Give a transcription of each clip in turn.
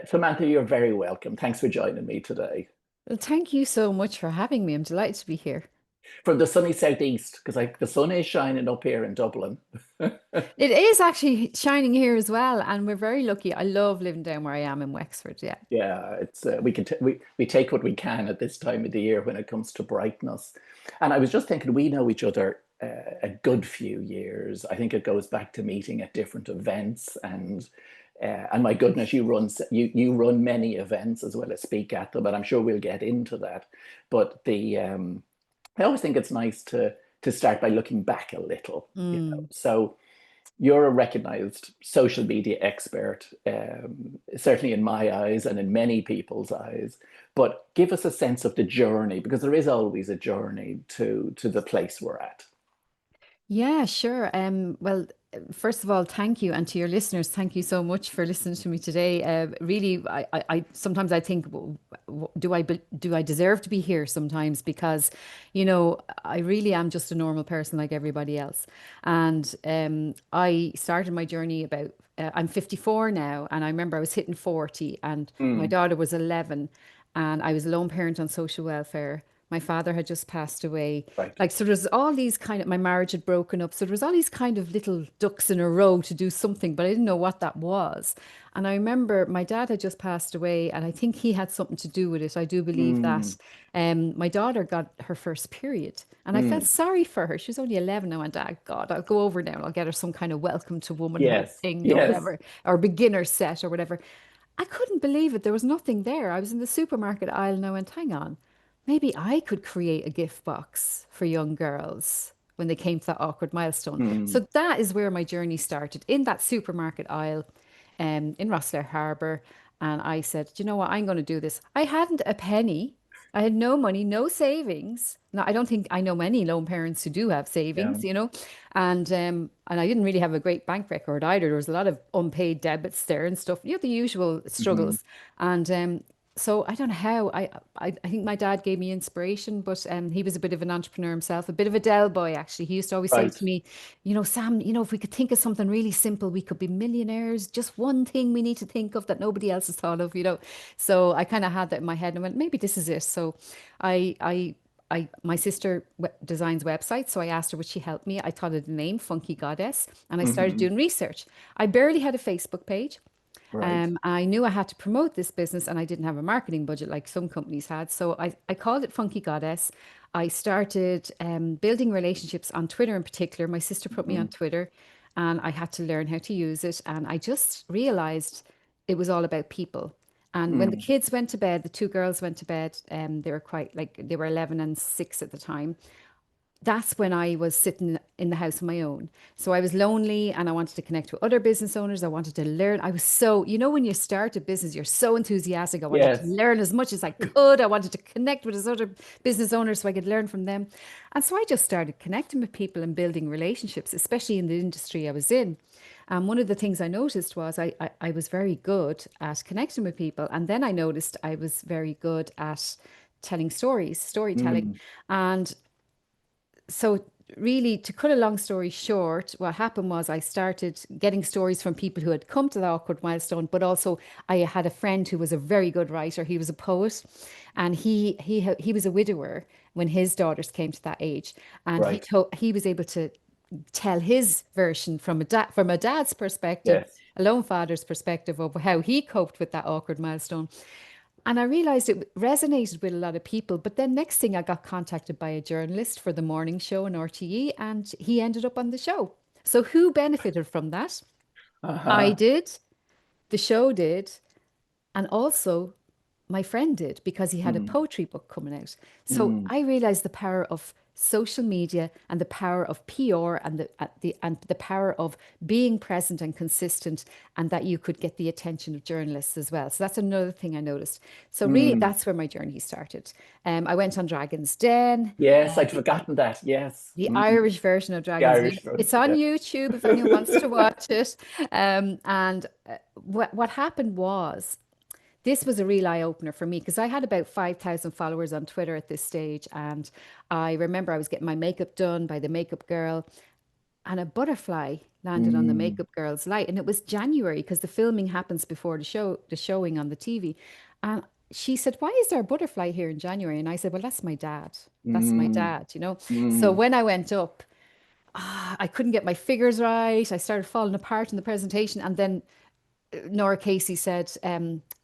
Samantha, you're very welcome. Thanks for joining me today Well, thank you so much for having me. I'm delighted to be here. from the sunny southeast, because the sun is shining up here in Dublin. It is actually shining here as well, and we're very lucky. I love living down where I am in Wexford. Yeah. Yeah, it's we can t we take what we can at this time of the year when it comes to brightness. And I was just thinking, we know each other a good few years. I think it goes back to meeting at different events, and my goodness, you run many events as well as speak at them, and I'm sure we'll get into that. But the I always think it's nice to start by looking back a little, you know. Mm. So you're a recognized social media expert, certainly in my eyes and in many people's eyes. But give us a sense of the journey, because there is always a journey to the place we're at. Yeah, sure. Well, first of all, thank you, and to your listeners, thank you so much for listening to me today. Really, I sometimes I think, do I deserve to be here sometimes? Because, I really am just a normal person like everybody else, and I started my journey about. I'm 54 now, and I remember I was hitting 40, and my Mm, daughter was 11, and I was a lone parent on social welfare. My father had just passed away. right. Like, so there's all these kind of, my marriage had broken up. So there was all these kind of little ducks in a row to do something, but I didn't know what that was. And I remember my dad had just passed away, and I think he had something to do with it. I do believe that. Mm, My daughter got her first period, and I felt mm. sorry for her. She was only 11. I went, ah, God, I'll go over now and I'll get her some kind of welcome to womanhood Yes, thing or yes. whatever, or beginner set or whatever. I couldn't believe it. There was nothing there. I was in the supermarket aisle and I went, hang on, maybe I could create a gift box for young girls when they came to that awkward milestone. Mm, So that is where my journey started in that supermarket aisle in Rossler Harbour. And I said, do you know what? I'm going to do this. I hadn't a penny. I had no money, no savings. Now, I don't think I know many lone parents who do have yeah. savings, and I didn't really have a great bank record either. There was a lot of unpaid debits there and stuff, the usual Mhm. struggles. And so I don't know how. I think my dad gave me inspiration, but he was a bit of an entrepreneur himself, a bit of a Dell boy actually. He used to always say Right. to me, Sam, if we could think of something really simple, we could be millionaires. Just one thing we need to think of that nobody else has thought of. So I kind of had that in my head and I went, maybe this is it. So my sister designs websites, so I asked her would she help me. I thought of the name Funky Goddess, and I started Hmm. doing research. I barely had a Facebook page. Right. I knew I had to promote this business and I didn't have a marketing budget like some companies had. So I called it Funky Goddess. I started building relationships on Twitter in particular. My sister put me on Mm, Twitter and I had to learn how to use it. And I just realized it was all about people. And when the mm. kids went to bed, the two girls went to bed, they were quite like they were 11 and 6 at the time. That's when I was sitting in the house on my own. So I was lonely and I wanted to connect with other business owners. I wanted to learn. I was so, when you start a business, you're so enthusiastic. I wanted to Yes. learn as much as I could. I wanted to connect with those other business owners so I could learn from them. And so I just started connecting with people and building relationships, especially in the industry I was in. And one of the things I noticed was I was very good at connecting with people. And then I noticed I was very good at telling stories, storytelling. Mm, And so really to cut a long story short, what happened was I started getting stories from people who had come to the awkward milestone, but also I had a friend who was a very good writer. He was a poet, and he was a widower when his daughters came to that age, and right. he was able to tell his version from a dad's perspective, Yes. a lone father's perspective of how he coped with that awkward milestone. And I realized it resonated with a lot of people. But then next thing I got contacted by a journalist for the morning show in RTE and he ended up on the show. So who benefited from that? I Uh-huh. did, the show did, and also my friend did because he had a Mm, poetry book coming out. So mm, I realized the power of social media and the power of PR and the power of being present and consistent, and that you could get the attention of journalists as well. So that's another thing I noticed. So really, mm. that's where my journey started. I went on Dragon's Den, Yes, I'd forgotten that. Yes. the Mm. Irish version of The Dragon's Den. Irish one. It's on Yeah. YouTube if anyone wants to watch it. And what happened was this was a real eye opener for me because I had about 5,000 followers on Twitter at this stage. And I remember I was getting my makeup done by the makeup girl and a butterfly landed on the Mm. makeup girl's light. And it was January because the filming happens before the showing on the TV. And she said, "Why is there a butterfly here in January?" And I said, "Well, that's my dad. That's my Mm. dad, you know." So Mm. when I went up, I couldn't get my figures right. I started falling apart in the presentation. And then Nora Casey said,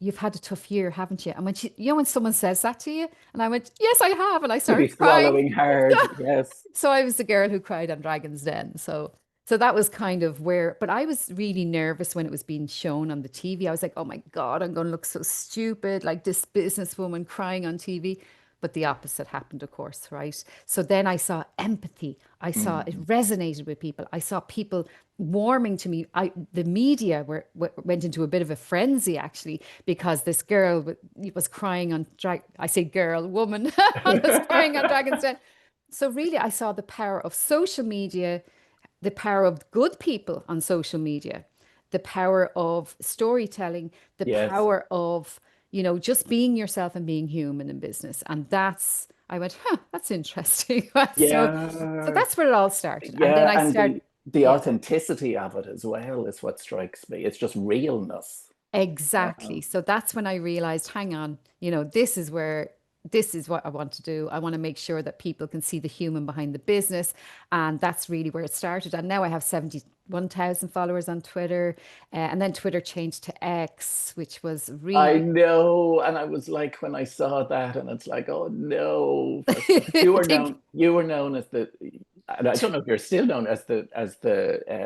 "You've had a tough year, haven't you?" And when when someone says that to you, and I went, "Yes, I have," and I To be started crying. swallowing hard, yes. So I was the girl who cried on Dragon's Den. So that was kind of where, but I was really nervous when it was being shown on the TV. I was like, "Oh my God, I'm going to look so stupid, like this businesswoman crying on TV." But the opposite happened, of course, right? So then I saw empathy. I saw it Mm. resonated with people. I saw people warming to me. The media went into a bit of a frenzy actually because this girl was crying on I say girl, woman, was crying on Dragon's Den. So really, I saw the power of social media, the power of good people on social media, the power of storytelling, the Yes. power of, just being yourself and being human in business. And I went, huh, that's interesting. So Yeah. that's where it all started. And then Yeah. I And started, the yeah, authenticity of it as well is what strikes me. It's just realness. Yeah. exactly. So that's when I realized, hang on, this is what I want to do. I want to make sure that people can see the human behind the business. And that's really where it started. And now I have 71,000 followers on Twitter. And then Twitter changed to X, which was I really know, and I was like when I saw that, and it's like, oh no, because think you were known as the, and I don't know if you're still known as the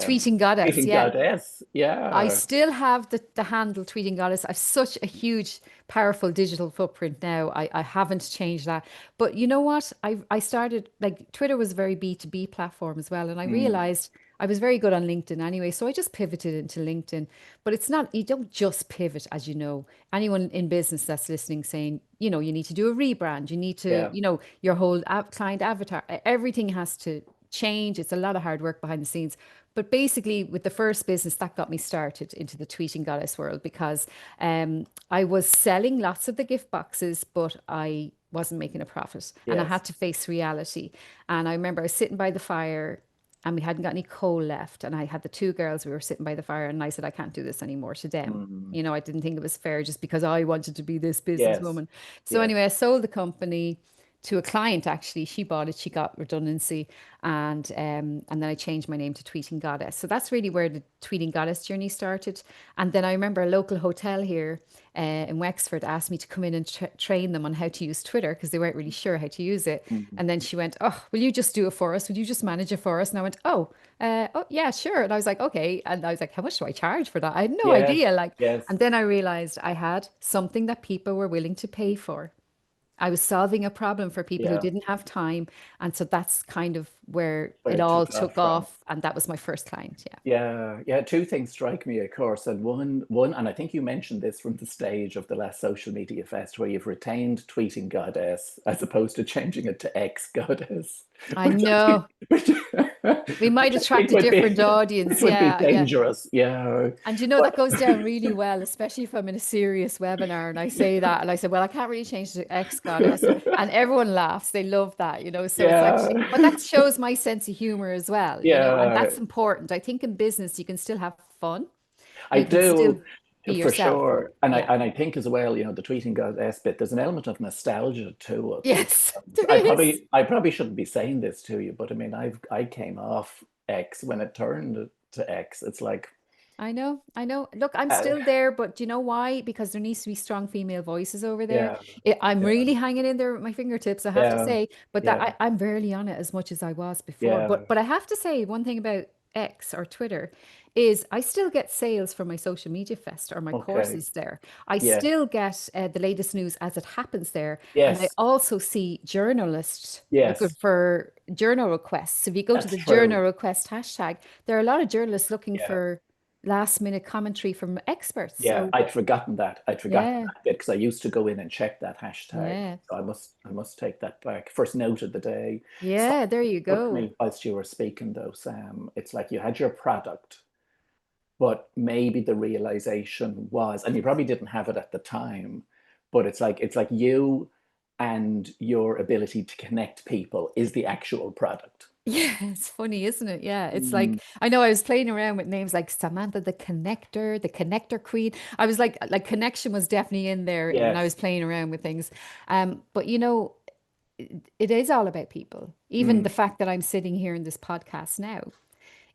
tweeting goddess. greeting Yeah. goddess. I Yeah. still have the handle tweeting goddess. I've such a huge, powerful digital footprint now. I haven't changed that. But you know what? I started like Twitter was a very B2B platform as well. And I Mm. realized I was very good on LinkedIn anyway. So I just pivoted into LinkedIn. But it's not, you don't just pivot, as you know. Anyone in business that's listening saying, you need to do a rebrand, you need to, Yeah. your whole client avatar, everything has to change. It's a lot of hard work behind the scenes. But basically, with the first business, that got me started into the tweeting goddess world because I was selling lots of the gift boxes, but I wasn't making a profit and I Yes. had to face reality. And I remember I was sitting by the fire and we hadn't got any coal left. And I had the two girls, we were sitting by the fire, and I said, I can't do this anymore to them. Mm. I didn't think it was fair just because I wanted to be this Yes. businesswoman. So Yes. anyway, I sold the company to a client actually. She bought it, she got redundancy, and then I changed my name to Tweeting Goddess. So that's really where the Tweeting Goddess journey started. And then I remember a local hotel here in Wexford asked me to come in and train them on how to use Twitter because they weren't really sure how to use it. Mm. And then she went, "Oh, will you just do it for us? Will you just manage it for us?" And I went, "Oh, yeah, sure." And I was like, "Okay." And I was like, "How much do I charge for that?" I had no Yes. idea. Like, Yes. and then I realized I had something that people were willing to pay for. I was solving a problem for people who Yeah. didn't have time. And so that's kind of where Where it it all took off took from. off. And that was my first client. Yeah. Yeah, yeah. Two things strike me, of course, and one, and I think you mentioned this from the stage of the last social media fest, where you've retained tweeting goddess as opposed to changing it to ex goddess, I which I think, know we might which I think attract a different audience. would be Yeah. Yeah. dangerous. Yeah, And but that goes down really well, especially if I'm in a serious webinar and I say that. And I say, well, I can't really change the ex goddess. And everyone laughs. They love that. So it's actually, yeah, but that shows my sense of humor as well, and yeah. that's important. I think in business, you can still have fun. I You can still do, be for yourself. sure, and I Yeah. and I think as well, the tweeting goddess bit. There's an element of nostalgia to it Yes, because there is. I probably shouldn't be saying this to you, but I mean, I came off X when it turned to X. It's like, I know. I know. Look, I'm uh, still there, but do you know why? Because there needs to be strong female voices over there. yeah, I'm yeah, really hanging in there with my fingertips, I have to yeah, say. But that yeah, I'm barely on it as much as I was before. yeah. But I have to say one thing about X or Twitter is I still get sales for my social media fest or my Okay, courses there. I yeah, still get the latest news as it happens there. And I yes, also see journalists looking yes. for journal requests. If you go to That's the journal true. request hashtag, there are a lot of journalists looking Yeah. for last minute commentary from experts. Yeah, So I'd forgotten that. I'd forgotten yeah, that bit because I used to go in and check that hashtag. yeah, So I must take that back. First note of the day. yeah, Something there you struck go. me whilst you were speaking though, Sam. It's like you had your product, but maybe the realization was, and you probably didn't have it at the time, but it's like you and your ability to connect people is the actual product. Yeah, it's funny, isn't it? Yeah, it's Mm, like I know I was playing around with names like Samantha the Connector Queen. I was like connection was definitely in there when I was yes. playing around with things. But it is all about people. Even Mm, the fact that I'm sitting here in this podcast now.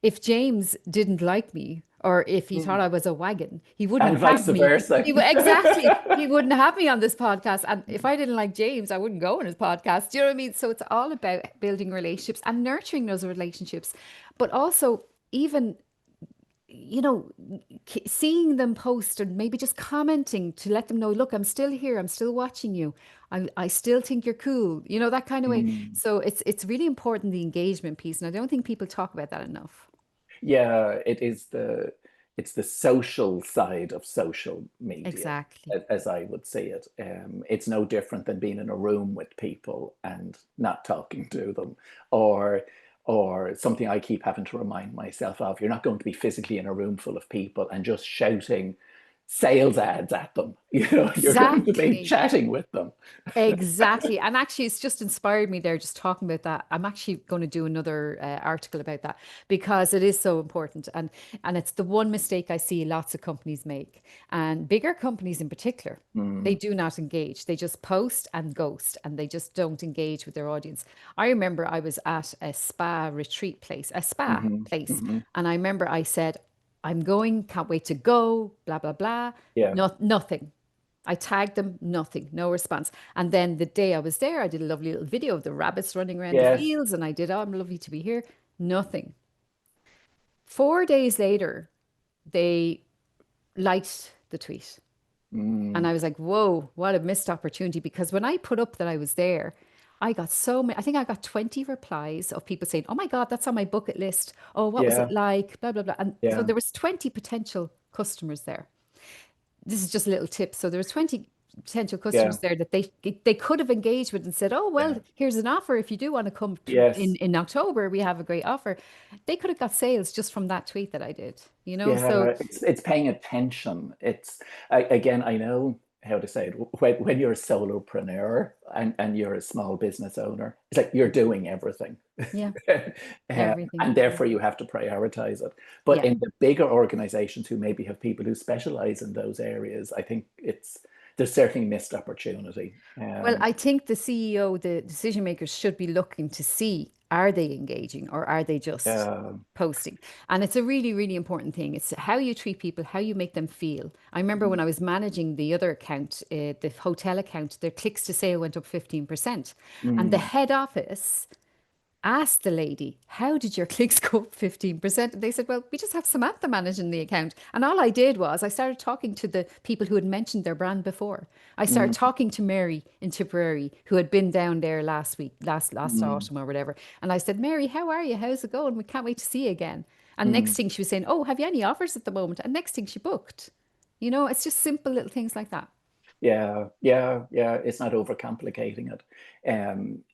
If James didn't like me or if he thought mm. I was a wagon, he wouldn't And vice have me. versa. Exactly. He wouldn't have me on this podcast. And if I didn't like James, I wouldn't go on his podcast. Do you know what I mean? So it's all about building relationships and nurturing those relationships, but also even you know, seeing them post and maybe just commenting to let them know, look, I'm still here. I'm still watching you. I still think you're cool. You know, that kind of way. Mm. So it's really important, the engagement piece. And I don't think people talk about that enough. Yeah, it's the social side of social media, Exactly. as I would see it. It's no different than being in a room with people and not talking to them, or or something I keep having to remind myself of. You're not going to be physically in a room full of people and just shouting sales ads at them. You know, you're going to be Exactly. chatting with them. Exactly. And actually, it's just inspired me there just talking about that. I'm actually going to do another article about that because it is so important. And it's the one mistake I see lots of companies make. And bigger companies in particular, they Mm, do not engage. They just post and ghost and they just don't engage with their audience. I remember I was at a spa retreat place, a spa hmm place. hmm And I remember I said, I'm going, can't wait to go, blah, blah, blah. Yeah, Nothing. I tagged them, nothing, no response. And then the day I was there, I did a lovely little video of the rabbits running around the yes, fields, and I did, oh, I'm lovely to be here. Nothing. 4 days later, they liked the tweet. And mm, I was like, whoa, what a missed opportunity. Because when I put up that I was there, I got so many, I think I got 20 replies of people saying, oh my God, that's on my bucket list. Oh, what was it yeah, like? Blah, blah, blah. And so yeah, there was 20 potential customers there. This is just a little tip. So there was 20 potential yeah, customers there that they could have engaged with and said, "Oh, well, yeah, here's an offer. If you do want to come to, yes. in October, we have a great offer." They could have got sales just from that tweet that I did, you know? So Yeah, it's paying attention. Again, I know how to say it. When you're a solopreneur and you're a small business owner, it's like you're doing everything. yeah, Um, everything. and therefore you have to prioritize it. But Yeah. in the bigger organizations who maybe have people who specialize in those areas, I think there's certainly missed opportunity. Well, I think the CEO, the decision makers should be looking to see are they engaging or are they just Uh, posting? And it's a really, really important thing. It's how you treat people, how you make them feel. I remember when I was managing the other account, the hotel account, their clicks to sale went up 15%. And the mm, head office asked the lady, how did your clicks go up 15%? And they said, well, we just have Samantha managing the account. And all I did was I started talking to the people who had mentioned their brand before. I started mm, talking to Mary in Tipperary, who had been down there last week, last mm, autumn or whatever. And I said, Mary, how are you? How's it going? We can't wait to see you again. And next mm. thing she was saying, oh, have you any offers at the moment? And next thing she booked. You know, it's just simple little things like that. Yeah, yeah, yeah. It's not overcomplicating it.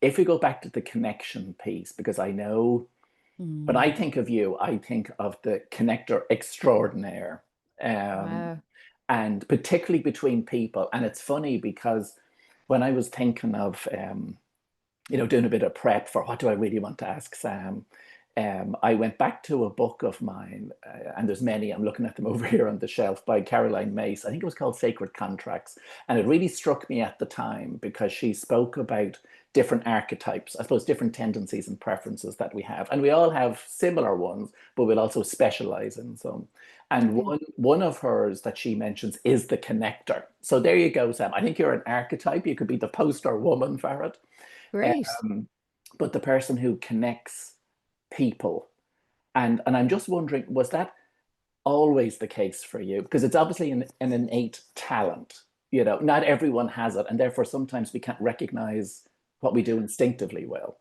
If we go back to the connection piece, because I know when Mm, I think of you, I think of the connector extraordinaire, um, wow. and particularly between people. And it's funny because when I was thinking of doing a bit of prep for what do I really want to ask Sam, I went back to a book of mine, and there's many. I'm looking at them over here on the shelf by Caroline Mace. I think it was called Sacred Contracts, and it really struck me at the time because she spoke about different archetypes, I suppose, different tendencies and preferences that we have, and we all have similar ones, but we'll also specialize in some. And Okay. one of hers that she mentions is the connector. So there you go, Sam. I think you're an archetype. You could be the poster woman for it. Great. Um, but the person who connects people. And I'm just wondering, was that always the case for you? Because it's obviously an innate talent. Not everyone has it, and therefore sometimes we can't recognize what we do instinctively well.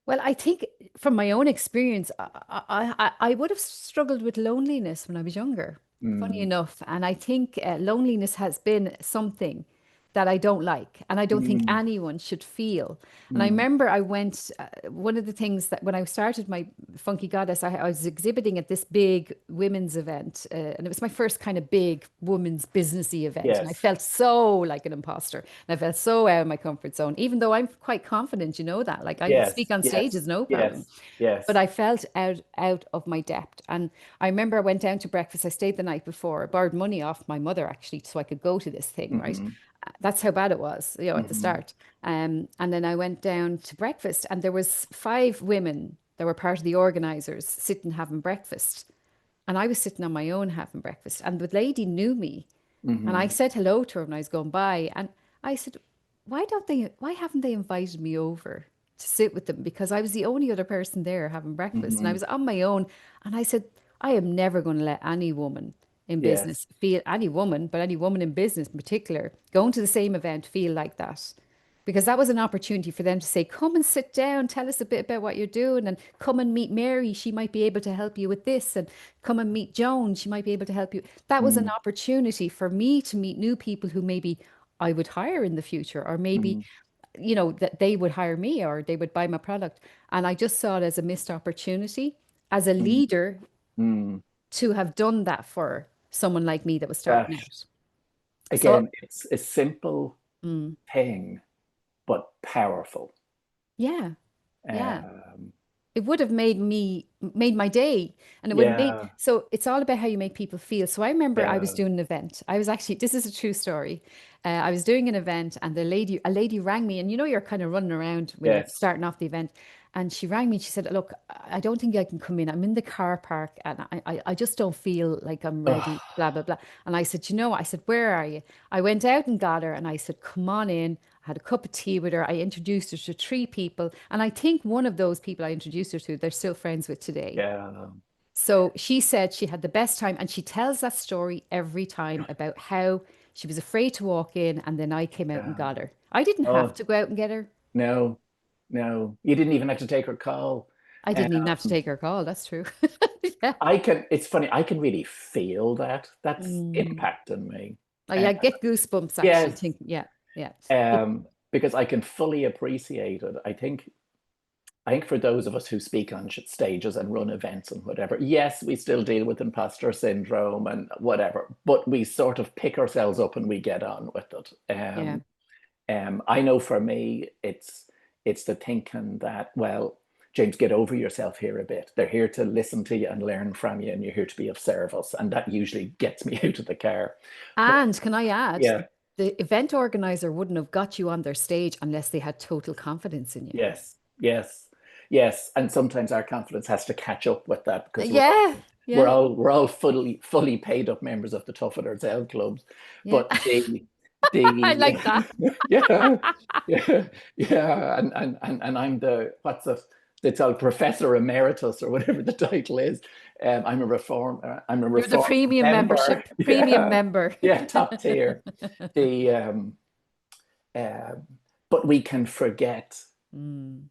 Well, I think from my own experience, I would have struggled with loneliness when I was younger, funny Mm, enough. And I think loneliness has been something that I don't like, and I don't think mm, anyone should feel. And I mm. remember I went, one of the things that when I started my Funky Goddess, I was exhibiting at this big women's event, and it was my first kind of big women's businessy event. And I Yes, felt so like an imposter. And I felt so out of my comfort zone, even though I'm quite confident, you know that. Like I speak yes, on stages, yes, no problem. yes, But yes. I felt out of my depth. And I remember I went down to breakfast. I stayed the night before. I borrowed money off my mother actually so I could go to this thing, right? Hmm. That's how bad it was, at the Hmm. start. And then I went down to breakfast, and there was five women that were part of the organizers sitting having breakfast. And I was sitting on my own having breakfast. And the lady knew me. And I Hmm. said hello to her when I was going by. And I said, why haven't they invited me over to sit with them? Because I was the only other person there having breakfast and I Hmm. was on my own. And I said, I am never going to let any woman in Yes. business feel, any woman, but any woman in business in particular, going to the same event feel like that. Because that was an opportunity for them to say, come and sit down, tell us a bit about what you're doing, and come and meet Mary. She might be able to help you with this. And come and meet Joan. She might be able to help you. That was an Mm, opportunity for me to meet new people who maybe I would hire in the future, or maybe, mm, that they would hire me or they would buy my product. And I just saw it as a missed opportunity as a mm, leader mm. to have done that for someone like me that was starting That out. So, again, it's a simple mm, thing, but powerful. yeah, yeah. Um, It would have made my day, and it would have made, yeah, so it's all about how you make people feel. So I remember I was yeah, doing an event. I was actually, this is a true story. I was doing an event, and a lady rang me, and you're kind of running around when you're yes, starting off the event. And she rang me and she said, look, I don't think I can come in. I'm in the car park and I just don't feel like I'm ready, oh, blah, blah, blah. And I said, what? I said, where are you? I went out and got her and I said, come on in. I had a cup of tea with her. I introduced her to three people. And I think one of those people I introduced her to, they're still friends with today. yeah, So she said she had the best time. And she tells that story every time about how she was afraid to walk in. And then I came out and yeah. got her. I didn't have Oh to go out and get her. no, no, you didn't even have to take her call. I Um, didn't even have to take her call. That's true. Yeah. I can. It's funny. I can really feel that. That's Mm. impacting me. Oh, yeah, I get goosebumps actually Yes, think, yeah, yeah. But because I can fully appreciate it. I think for those of us who speak on stages and run events and whatever, yes, we still deal with imposter syndrome and whatever, but we sort of pick ourselves up and we get on with it. yeah, I know for me, it's the thinking that, well, James, get over yourself here a bit. They're here to listen to you and learn from you, and you're here to be of service, and that usually gets me out of the car. But and can I add, yeah, the event organizer wouldn't have got you on their stage unless they had total confidence in you. yes, yes, yes, and sometimes our confidence has to catch up with that because Yeah, yeah, we're all fully paid up members of the Tough It Ourselves clubs, yeah. but I the like that. yeah yeah and I'm the what's it it's called Professor Emeritus or whatever the title is. I'm a You're the reform premium member. membership, premium Yeah, member. yeah, top tier. The uh, but we can forget Mm.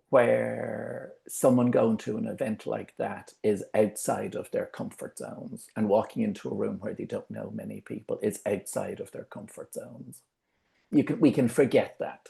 where someone going to an event like that is outside of their comfort zones, and walking into a room where they don't know many people is outside of their comfort zones. We can forget that.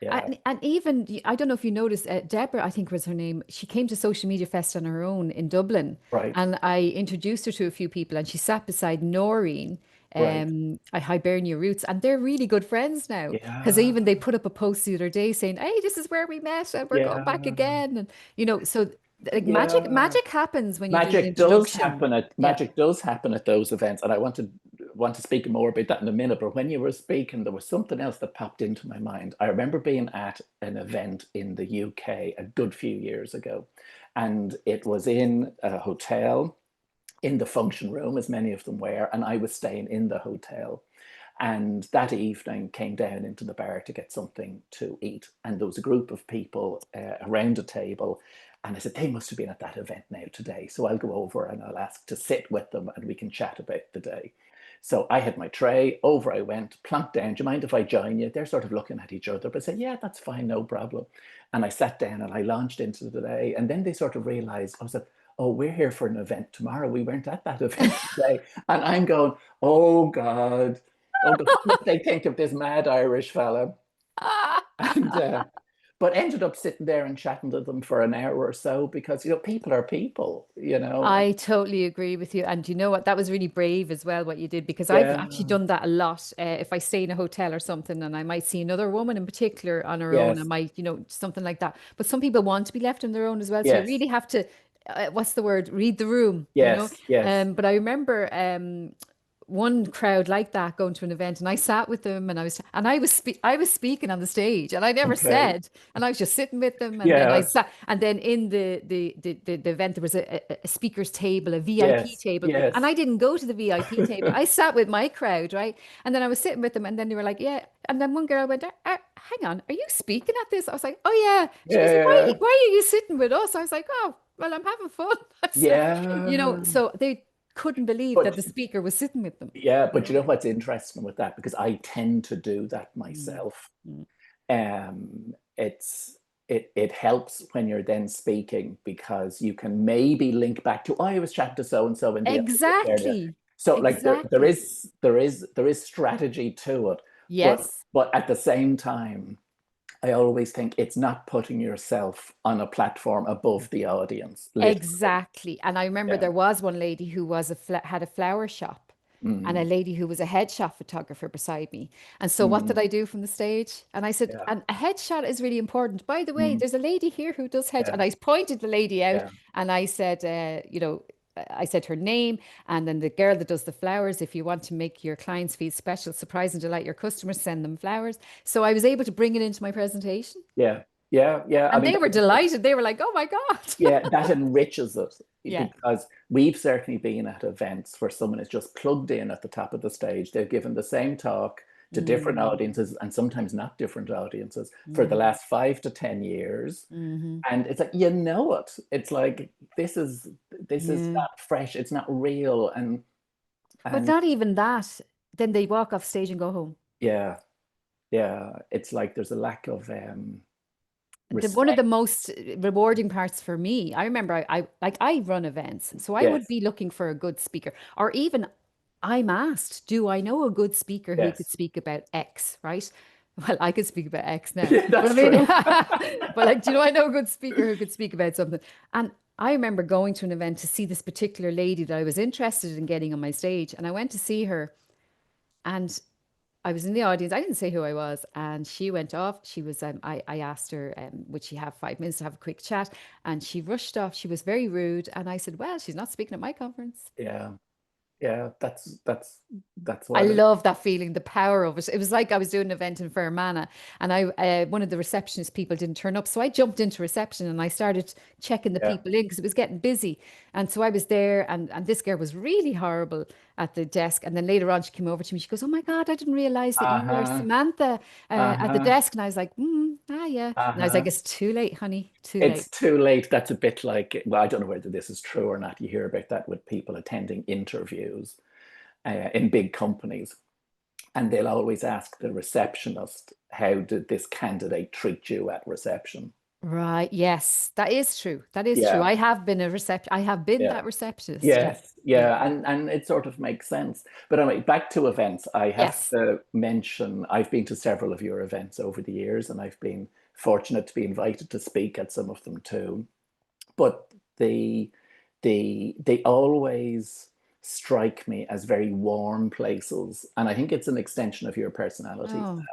Yeah, And even, I don't know if you noticed, Deborah, I think was her name. She came to Social Media Fest on her own in Dublin, right, and I introduced her to a few people, and she sat beside Noreen, right. Hibernia Roots, and they're really good friends now. Because Yeah, even they put up a post the other day saying, "Hey, this is where we met, and we're going back yeah, again." And so like magic, yeah. magic happens when you do an introduction. Yeah. Magic does happen at those events, and I want to speak more about that in a minute. But when you were speaking, there was something else that popped into my mind. I remember being at an event in the UK a good few years ago, and it was in a hotel in the function room, as many of them were, and I was staying in the hotel. And that evening came down into the bar to get something to eat. And there was a group of people around a table. And I said, they must have been at that event now today. So I'll go over and I'll ask to sit with them and we can chat about the day. So I had my tray, over I went, plunked down. Do you mind if I join you? They're sort of looking at each other, but I said, yeah, that's fine, no problem. And I sat down and I launched into the day. And then they sort of realized, I was like, oh, we're here for an event tomorrow. We weren't at that event today. And I'm going, oh God. Oh, God, what they think of this mad Irish fella? And but ended up sitting there and chatting to them for an hour or so because people are people, I totally agree with you. And you know what? That was really brave as well, what you did, because I've actually Yeah. done that a lot. If I stay in a hotel or something and I might see another woman in particular on her own, I Yes. might, something like that. But some people want to be left on their own as well. So you Yes. really have to, what's the word? Read the room. Yes. Yes. But I remember one crowd like that going to an event, and I sat with them, and I was speaking on the stage, and I never Okay. said, and I was just sitting with them, and then I Yeah. sat, and then in the event there was a speaker's table, a VIP Yes. table, and Yes. I didn't go to the VIP table. I sat with my crowd, right, and then I was sitting with them, and then they were like, yeah, and then one girl went, hang on, are you speaking at this? I was like, oh yeah. She goes, Yeah. why are you sitting with us? I was like, oh, well, I'm having fun. So, Yeah. so they couldn't believe that But the speaker was sitting with them. yeah, You but you know? know what's interesting with that? Because I tend to do that Mm, myself. mm. It's it helps when you're then speaking because you can maybe link back to, oh, I was chatting to so and so in the audience area. Exactly. So like there Exactly. is there is strategy to it, but Yes. at the same time, I always think it's not putting yourself on a platform above the audience, literally. Exactly. And I remember Yeah. there was one lady who was had a flower shop and a Mm, lady who was a headshot photographer beside me. And so what did mm, I do from the stage? And I said, yeah. and a headshot is really important. By the way, Mm, there's a lady here who does headshot. yeah. And I pointed the lady out Yeah. and I said, I said her name and then the girl that does the flowers. If you want to make your clients feel special, surprise and delight your customers, send them flowers. So I was able to bring it into my presentation Yeah. Yeah. Yeah. I and mean, they were delighted. They were like, oh my God. yeah, that enriches it Yeah. because we've certainly been at events where someone is just plugged in at the top of the stage. They've given the same talk to different Mm, audiences and sometimes not different audiences for the mm, last 5 to 10 years. hmm. And it's like, it. It's like this is Yeah. not fresh, it's not real. But And not even that. Then they walk off stage and go home. yeah, yeah. It's like there's a lack of One of the respect. most rewarding parts for me, I remember I run events, so I would Yes, be looking for a good speaker, or even I'm asked, do I know a good speaker who could yes. speak about X, right? Well, I could speak about X now, Yeah, but I that's mean, true. but like, do you know I know a good speaker who could speak about something? And I remember going to an event to see this particular lady that I was interested in getting on my stage, and I went to see her, and I was in the audience. I didn't say who I was, and she went off. She was. I asked her, would she have 5 minutes to have a quick chat? And she rushed off. She was very rude, and I said, "Well, she's not speaking at my conference." Yeah. Yeah, that's I what it is. love that feeling, the power of it. It was like I was doing an event in Fermanagh, and one of the receptionist people didn't turn up, so I jumped into reception and I started checking the Yeah. people in because it was getting busy, and so I was there, and this girl was really horrible at the desk, and then later on she came over to me. She goes, "Oh my God, I didn't realize that you were Uh-huh. Samantha at the Uh-huh. desk," and I was like, yeah," and I was like, Uh-huh. "It's too late, honey, too late." It's too late. That's a bit like, well, I don't know whether this is true or not. You hear about that with people attending interviews in big companies, and they'll always ask the receptionist, how did this candidate treat you at reception? Right. Yes, that is true. That is true. Yeah, I have been yeah. that receptionist. Yeah. Yes, Yeah. yeah, and it sort of makes sense. But anyway, back to events. I have Yes. to mention I've been to several of your events over the years, and I've been fortunate to be invited to speak at some of them too. But they always strike me as very warm places, and I think it's an extension of your personality Oh,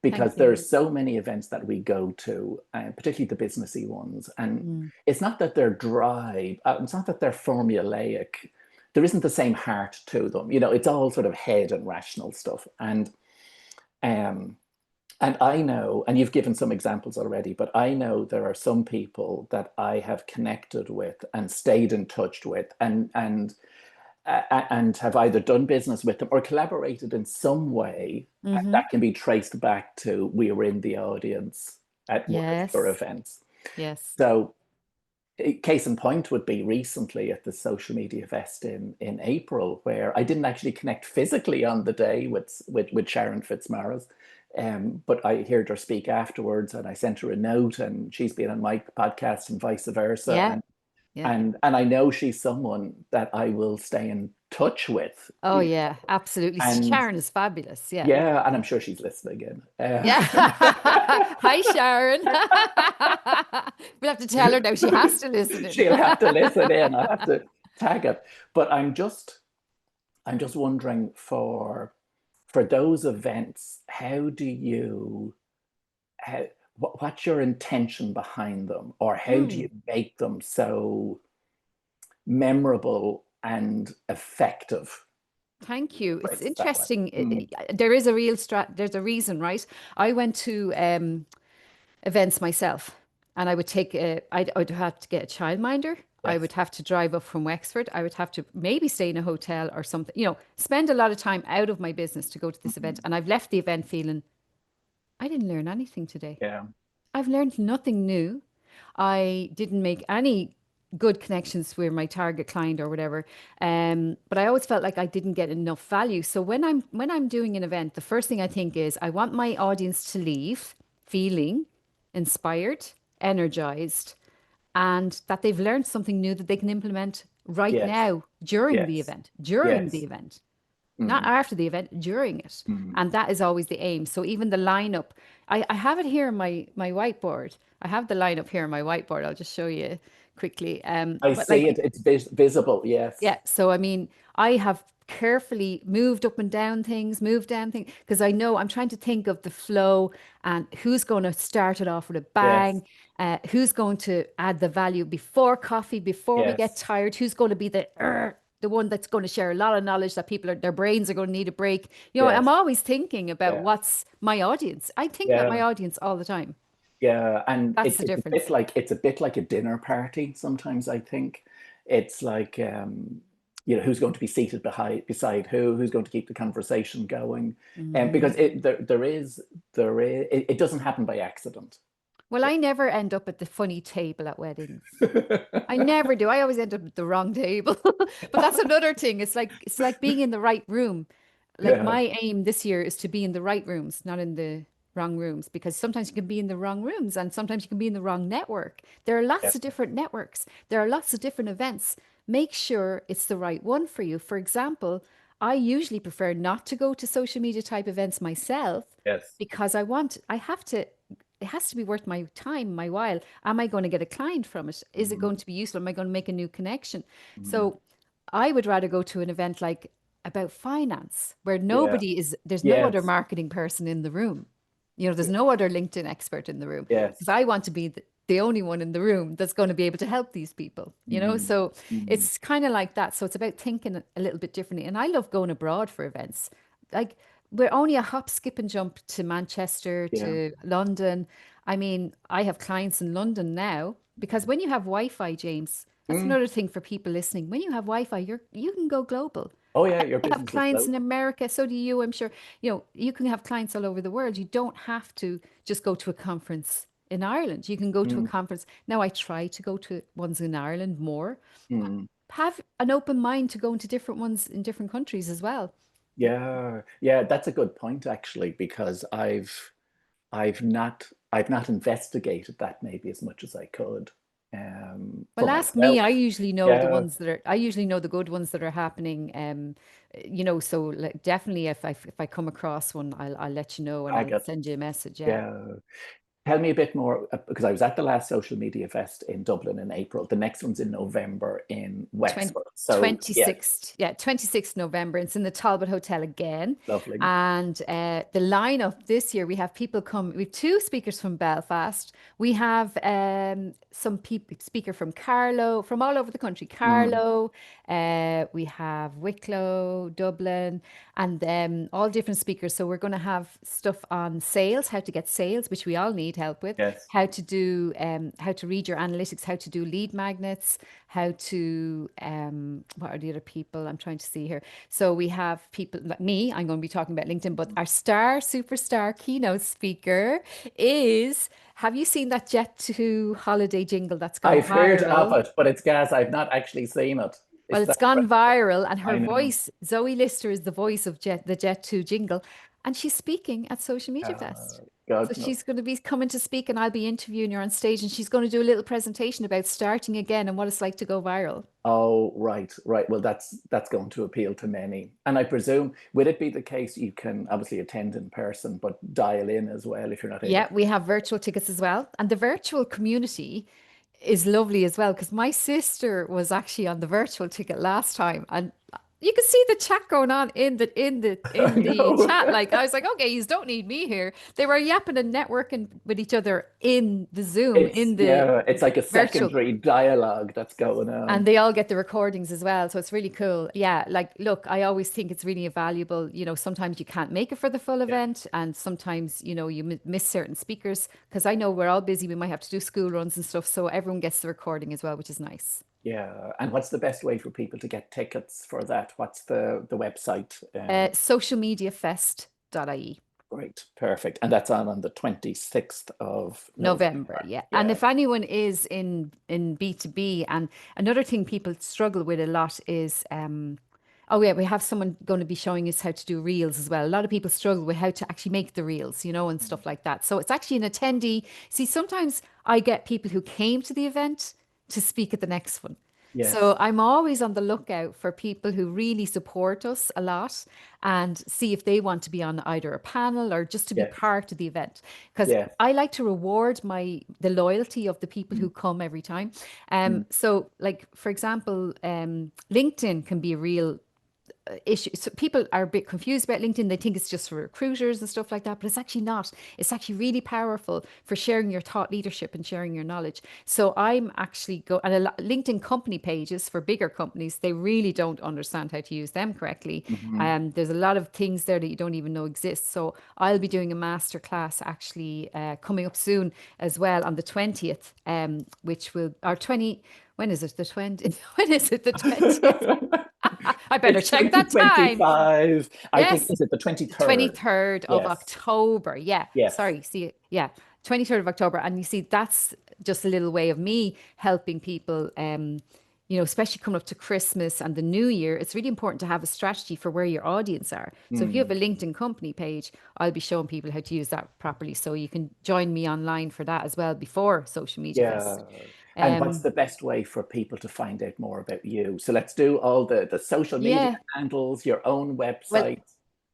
because thank there are you. so many events that we go to, particularly the businessy ones, and Mm. it's not that they're dry, it's not that they're formulaic. There isn't the same heart to them. It's all sort of head and rational stuff. Um, and I know, and you've given some examples already, but I know there are some people that I have connected with and stayed in touch with, and have either done business with them or collaborated in some way, and Hmm. that can be traced back to we were in the audience at one of your Yes. events. Yes. So, case in point would be recently at the social media fest in April, where I didn't actually connect physically on the day with Sharon Fitzmaurice. But I heard her speak afterwards, and I sent her a note, and she's been on my podcast and vice versa. Yeah. And Yeah. and I know she's someone that I will stay in touch with, Oh yeah, absolutely. and Sharon is fabulous. Yeah. yeah, and I'm sure she's listening in. Yeah. Hi, Sharon. We'll have to tell her now she has to listen in. She'll have to listen in. I'll have to tag it. But I'm just wondering for those events, how do you how, what's your intention behind them, or how do you Hmm. make them so memorable and effective? Thank you. It's Phrase it that way. interesting. Mm, There is a there's a reason, right? I went to events myself, and I would I'd have to get a childminder. I yes. would have to drive up from Wexford. I would have to maybe stay in a hotel or something, spend a lot of time out of my business to go to this event. Mhm. And I've left the event feeling I didn't learn anything today. Yeah. I've learned nothing new. I didn't make any good connections with my target client or whatever. But I always felt like I didn't get enough value. So when I'm doing an event, the first thing I think is I want my audience to leave feeling inspired, energized, and that they've learned something new that they can implement right Yes. now during the Yes. event, during the Yes. event, not Mm, after the event, during it. mm. And that is always the aim. So even the lineup, I have it here on my whiteboard. I have the lineup here on my whiteboard. I'll just show you quickly. I But see like, it. It's visible. Yes. yeah. So I mean, I have carefully moved up and down things, moved down things, because I know I'm trying to think of the flow and who's going to start it off with a Yes. bang, who's going to add the value before coffee, before we get Yes. tired, who's going to be the one that's going to share a lot of knowledge that their brains are going to need a break. I'm Yes. always thinking about Yeah. what's my audience. I think about my Yeah. audience all the time. Yeah. And That's the difference. it's a bit like a dinner party sometimes, I think. It's like who's going to be seated beside who's going to keep the conversation going. And Mhm. because it doesn't happen by accident. Well, I never end up at the funny table at weddings. I never do. I always end up at the wrong table. But that's another thing. It's like being in the right room. Like Yeah. my aim this year is to be in the right rooms, not in the wrong rooms, because sometimes you can be in the wrong rooms and sometimes you can be in the wrong network. There are lots Yes. of different networks. There are lots of different events. Make sure it's the right one for you. For example, I usually prefer not to go to social media type events myself Yes. because I have to it has to be worth my time, my while. Am I going to get a client from it? Is it Mhm. going to be useful? Am I going to make a new connection? Mhm. So I would rather go to an event like about finance where Yeah. there's no other Yes. marketing person in the room. There's no other LinkedIn expert in the room because Yes. I want to be the only one in the room that's going to be able to help these people. Mhm. So Mhm. it's kind of like that. So it's about thinking a little bit differently. And I love going abroad for events. Like we're only a hop, skip, and jump to Manchester, Yeah. to London. I mean, I have clients in London now because when you have Wi-Fi, James, that's Mm. another thing for people listening. When you have Wi-Fi, you can go global. Oh yeah, your I have business is clients in global. America, so do you, I'm sure. You can have clients all over the world. You don't have to just go to a conference in Ireland. You can go to a Mm. conference. Now, I try to go to ones in Ireland more. Mm. Have an open mind to go into different ones in different countries as well. Yeah. Yeah, that's a good point actually, because I've not investigated that maybe as much as I could for Well, ask me. myself. Yeah, I usually know the good ones that are happening. So like, definitely if I come across one, I'll let you know and I I'll got send you a message. Yeah. yeah. Tell me a bit more because I was at the last social media fest in Dublin in April. The next one's in November in 20, Wexford. So yeah, 26th, yeah, 26th November. It's in the Talbot Hotel again. lovely. And the lineup this year, we have people come. We have two speakers from Belfast. We have some people speaker from Carlow, from all over the country. Mm, Carlow, we have Wicklow, Dublin, and all different speakers. So we're going to have stuff on sales, how to get sales, which we all need help with, yes. how to read your analytics, how to do lead magnets, how to what are the other people I'm trying to see here. So we have people like me, I'm going to be talking about LinkedIn, but our superstar keynote speaker is, have you seen that Jet to Holiday jingle that's gone I've heard of viral? it, but it's gas. I've not actually seen it. Well, Is it's that gone right? viral, and her I know. voice, Zoe Lister, is the voice of the Jet 2 jingle, and she's speaking at Social Media Uh, Fest. God, So no. she's going to be coming to speak, and I'll be interviewing her on stage, and she's going to do a little presentation about starting again and what it's like to go viral. Oh, right, right. Well, that's going to appeal to many. And I presume, would it be the case you can obviously attend in person, but dial in as well if you're not able Yeah, to? we have virtual tickets as well. And the virtual community is lovely as well because my sister was actually on the virtual ticket last time, and you can see the chat going on in the No. chat. Like I was like, okay, you don't need me here. They were yapping and networking with each other in the Zoom, It's in the yeah, it's like a virtual. secondary dialogue that's going on. And they all get the recordings as well. So it's really cool. Yeah. Like, look, I always think it's really valuable. Sometimes you can't make it for the full Yeah. event. And sometimes, you miss certain speakers because I know we're all busy. We might have to do school runs and stuff. So everyone gets the recording as well, which is nice. Yeah. And what's the best way for people to get tickets for that? What's the website? Socialmediafest.ie. Great, perfect. And that's on the 26th of November, November. yeah. And Yeah. if anyone is in B2B, and another thing people struggle with a lot is oh yeah, we have someone going to be showing us how to do reels as well. A lot of people struggle with how to actually make the reels, and stuff like that. So it's actually an attendee. See, sometimes I get people who came to the event to speak at the next one. So Yes. I'm always on the lookout for people who really support us a lot and see if they want to be on either a panel or just to be Yes. part of the event. Because Yes. I like to reward the loyalty of the people who come every time. Mm. So like for example, LinkedIn can be a real issue. So people are a bit confused about LinkedIn. They think it's just for recruiters and stuff like that, but it's actually not. It's actually really powerful for sharing your thought leadership and sharing your knowledge. So I'm actually and LinkedIn company pages for bigger companies, they really don't understand how to use them correctly. Mhm. There's a lot of things there that you don't even know exist. So I'll be doing a master class actually coming up soon as well on the 20th, which will, or 20, when is it? The 20th? When is it? The 20th? I better It's check that time. 2025. I think, Yes, is it the the 23rd? 23rd of Yes. October. Yeah, Yes. sorry. See, yeah, 23rd of October. And you see, that's just a little way of me helping people, especially coming up to Christmas and the New Year. It's really important to have a strategy for where your audience are. So if you have Mm. a LinkedIn company page, I'll be showing people how to use that properly. So you can join me online for that as well before Social Media Yeah. Fest. And what's Um, the best way for people to find out more about you? So let's do all the social media yeah. handles, your own Well, website.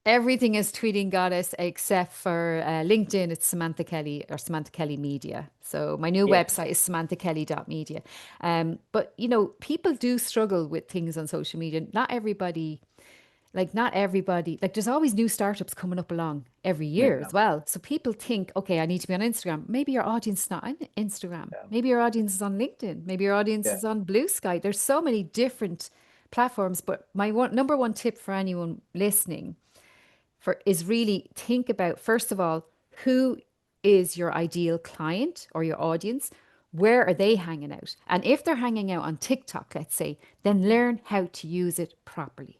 everything is Tweeting Goddess except for LinkedIn. It's Samantha Kelly or Samantha Kelly Media. So my new Yes. website is samanthakelly.media. But people do struggle with things on social media. Not everybody, like there's always new startups coming up along every year Yeah. as well. So people think, okay, I need to be on Instagram. Maybe your audience is not on Instagram. Yeah. Maybe your audience is on LinkedIn. Maybe your audience Yeah. is on Blue Sky. There's so many different platforms. But my number one tip for anyone listening is really think about, first of all, who is your ideal client or your audience? Where are they hanging out? And if they're hanging out on TikTok, let's say, then learn how to use it properly.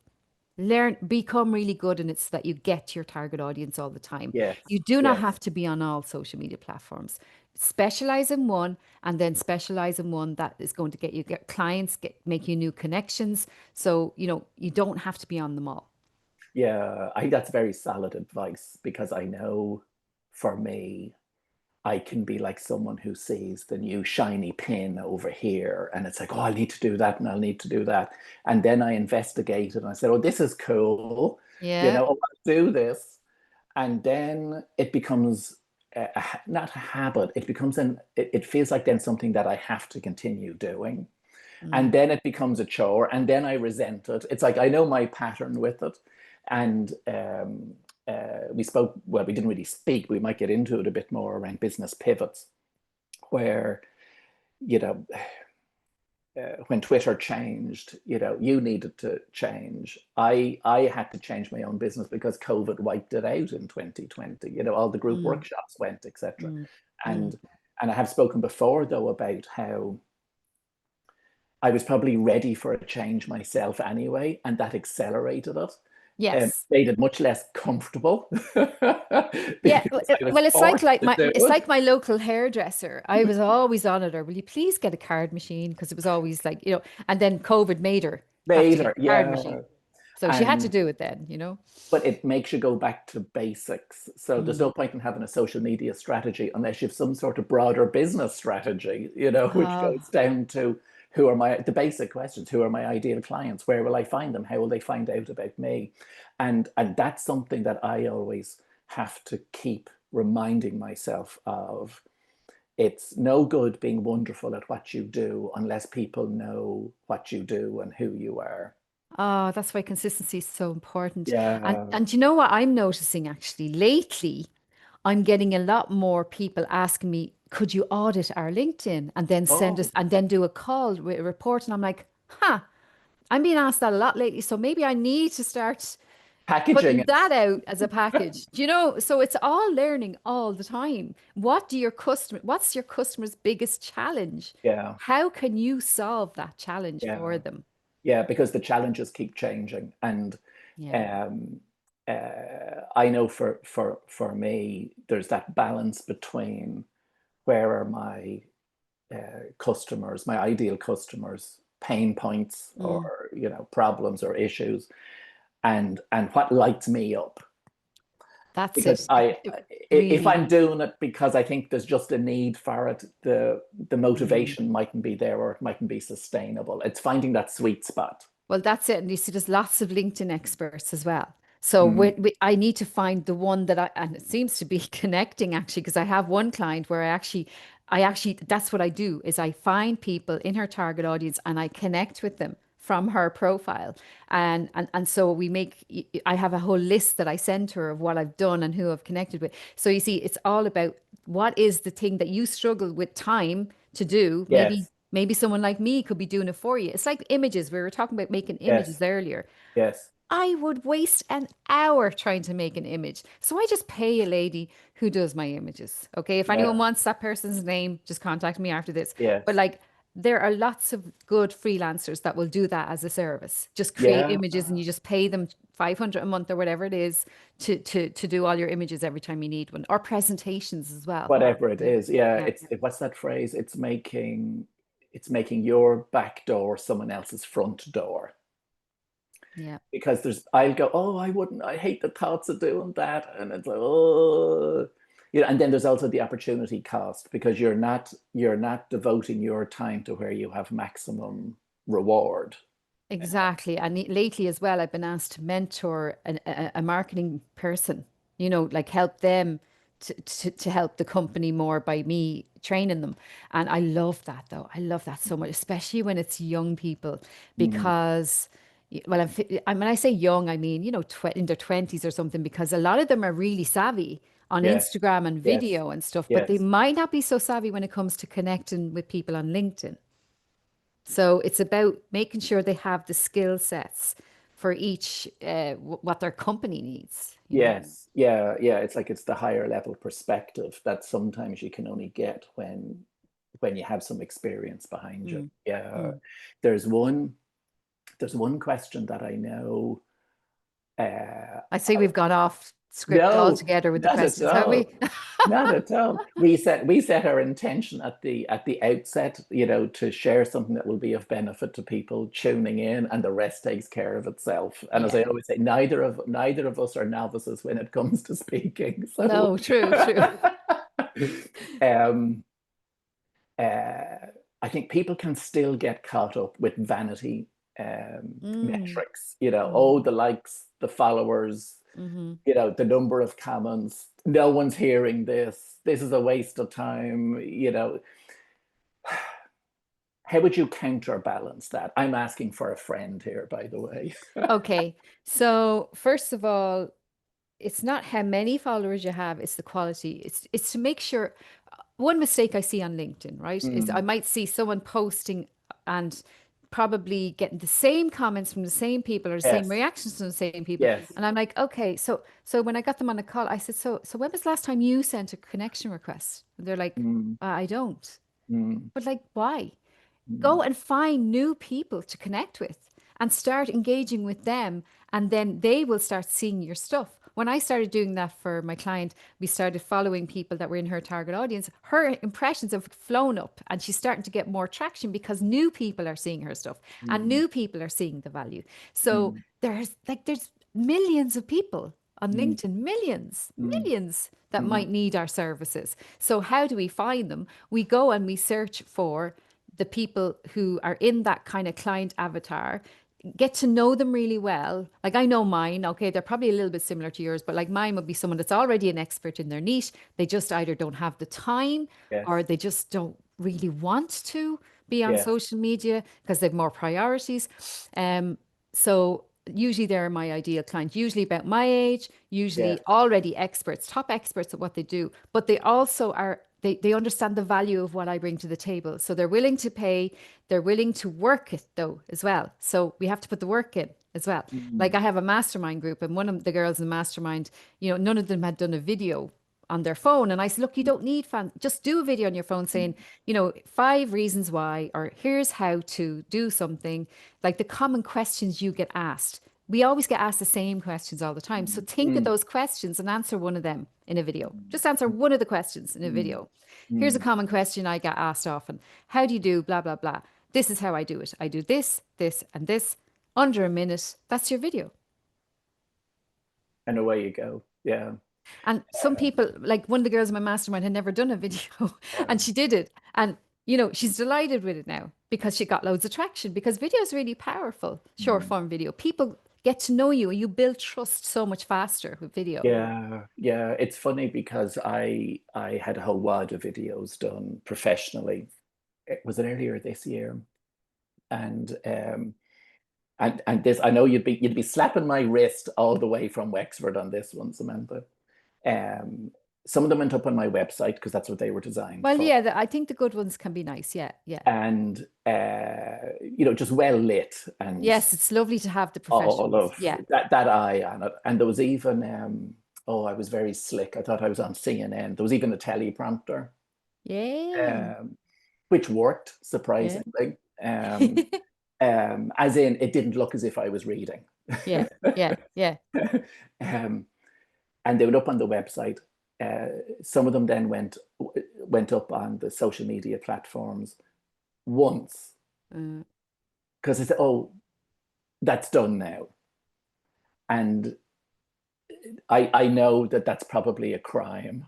Become really good in it so that you get to your target audience all the time. Yes. You do not Yes. have to be on all social media platforms. Specialize in one and then specialize in one that is going to get clients, make you new connections. So, you don't have to be on them all. Yeah. I think that's very solid advice because I know for me, I can be like someone who sees the new shiny pin over here, and it's like, oh, I'll need to do that, and I'll need to do that. And then I investigate it, and I said, oh, this is cool. Yeah. Oh, I'll do this. And then it becomes not a habit, it becomes it feels like then something that I have to continue doing. And Mm. then it becomes a chore, and then I resent it. It's like I know my pattern with it. And we spoke, well, we didn't really speak, we might get into it a bit more around business pivots, where, you know, when Twitter changed, you needed to change. I had to change my own business because COVID wiped it out in 2020. All the group Mm. workshops went, etc. Mm. Mm. And I have spoken before though about how I was probably ready for a change myself anyway, and that accelerated it. Yes. Made it much less comfortable Yeah, because I was well, it's like forced like to my do it's it. like my local hairdresser. I was always on it. Or will you please get a card machine? Because it was always like, and then COVID made her have to get Later, a card yeah. machine. So she had to And do it then, you know? but it makes you go back to basics. So there's Mm. no point in having a social media strategy unless you have some sort of broader business strategy, which Oh, goes down to the basic questions. Who are my ideal clients? Where will I find them? How will they find out about me? And that's something that I always have to keep reminding myself of. It's no good being wonderful at what you do unless people know what you do and who you are. oh, that's why consistency is so important. And Yeah. and you know what I'm noticing actually lately, I'm getting a lot more people asking me, could you audit our LinkedIn and then send Oh, us and then do a call with a report? And I'm like, huh, I'm being asked that a lot lately. So maybe I need to start packaging putting it. that out as a package. Do you know? So it's all learning all the time. What's your customer's biggest challenge? Yeah. How can you solve that challenge for Yeah. them? Yeah, because the challenges keep changing. And Yeah. um, I know for me, there's that balance between where are my customers, my ideal customers, pain points Mm, or problems or issues, and what lights me up. that's Because it. if Really. I'm doing it because I think there's just a need for it, the Mm. motivation mightn't be there or it mightn't be sustainable. It's finding that sweet spot. Well, that's it. And you see, there's lots of LinkedIn experts as well. So Mm, I need to find the one that and it seems to be connecting actually, because I have one client where that's what I do is I find people in her target audience and I connect with them from her profile. And so I have a whole list that I send to her of what I've done and who I've connected with. So you see, it's all about what is the thing that you struggle with time to do. Maybe yes, maybe someone like me could be doing it for you. It's like images. We were talking about making images yes, earlier. yes, I would waste an hour trying to make an image. So I just pay a lady who does my images. Okay. If anyone yeah, wants that person's name, just contact me after this. But yes, like, there are lots of good freelancers that will do that as a service. Just create yeah, images and you just pay them 500 a month or whatever it is to do all your images every time you need one or presentations as well. whatever it Yeah. is. Yeah, Yeah. what's that phrase? It's making your back door someone else's front door. Yeah. Because I'll go, oh, I hate the thoughts of doing that. And it's like, oh, and then there's also the opportunity cost because you're not devoting your time to where you have maximum reward. Exactly. And lately as well, I've been asked to mentor a marketing person, like help them to help the company more by me training them. And I love that though. I love that so much, especially when it's young people, Mm, because, well, when I say young, I mean, in their 20s or something, because a lot of them are really savvy on yes, Instagram and yes, video and stuff, but they yes, might not be so savvy when it comes to connecting with people on LinkedIn. So it's about making sure they have the skill sets for each what their company needs. yes, yeah, yeah. It's the higher level perspective that sometimes you can only get when you have some experience behind you. Mm, Yeah, mm. there's one there's one question that I know. Uh, I see we've gone off script no, altogether with the not at questions, have all. we? Not at all. We set our intention at the outset, to share something that will be of benefit to people tuning in, and the rest takes care of itself. And as I Yeah. always say, neither of us are novices when it comes to speaking. So, No, true, true. um, uh, I think people can still get caught up with vanity Mm, metrics. Oh, mm, the likes, the followers, hmm. the number of comments. No one's hearing this. This is a waste of time. How would you counterbalance that? I'm asking for a friend here, by the way. Okay. So first of all, it's not how many followers you have, it's the quality. It's to make sure one mistake I see on LinkedIn, right, is I Mm, might see someone posting and probably getting the same comments from the same people or the same yes, reactions from the same people. yes, And I'm like, okay, so when I got them on a call, I said, so when was the last time you sent a connection request? And they're like, mm, I don't. mm, But like, why? Go mm, and find new people to connect with and start engaging with them. And then they will start seeing your stuff. when I started doing that for my client, we started following people that were in her target audience. Her impressions have flown up and she's starting to get more traction because new people are seeing her stuff and Mm, new people are seeing the value. So mm, there's millions of people on mm, LinkedIn, millions, mm, millions that mm. might need our services. So how do we find them? We go and we search for the people who are in that kind of client avatar, get to know them really well. Like I know mine, okay, they're probably a little bit similar to yours, but like mine would be someone that's already an expert in their niche. They just either don't have the time or Yes. they just don't really want to be on Yeah. social media because they've more priorities. So usually they're my ideal client, usually about my age, Yeah. usually already experts, top experts at what they do, but they also are they understand the value of what I bring to the table. So they're willing to pay, they're willing to work it though as well. So we have to put the work in as well. Like Mm, I have a mastermind group and one of the girls in the mastermind, none of them had done a video on their phone. And I said, look, you don't need fans. Just do a video on your phone saying, 5 reasons why, or here's how to do something. Like the common questions you get asked. We always get asked the same questions all the time. So think of mm, those questions and answer one of them in a video. Just answer one of the questions in a mm, video. Here's a mm. common question I get asked often. How do you do blah, blah, blah? This is how I do it. I do this, this, and this under a minute. That's your video. And away you go. Yeah. And some people, like one of the girls in my mastermind, had never done a video Yeah. and she did it. And, she's delighted with it now because she got loads of traction because video is really powerful, short Mm. form video. People get to know you and you build trust so much faster with video. Yeah, yeah. It's funny because I had a whole wad of videos done professionally. It was it earlier this year, and and this I know you'd be slapping my wrist all the way from Wexford on this one, Samantha. Um, some of them went up on my website because that's what they were designed Well, for, yeah, I think the good ones can be nice. Yeah, yeah. and just well lit and Yes, it's lovely to have the all professionals. of Yeah. that eye on it. And there was even I was very slick. I thought I was on CNN. There was even a teleprompter, Yeah. um, which worked Yeah. surprisingly. As in, it didn't look as if I was reading. Yeah. Yeah. Yeah. um, and they went up on the website. Some of them then went up on the social media platforms once Uh, because I said, "Oh, that's done now," and I know that that's probably a crime.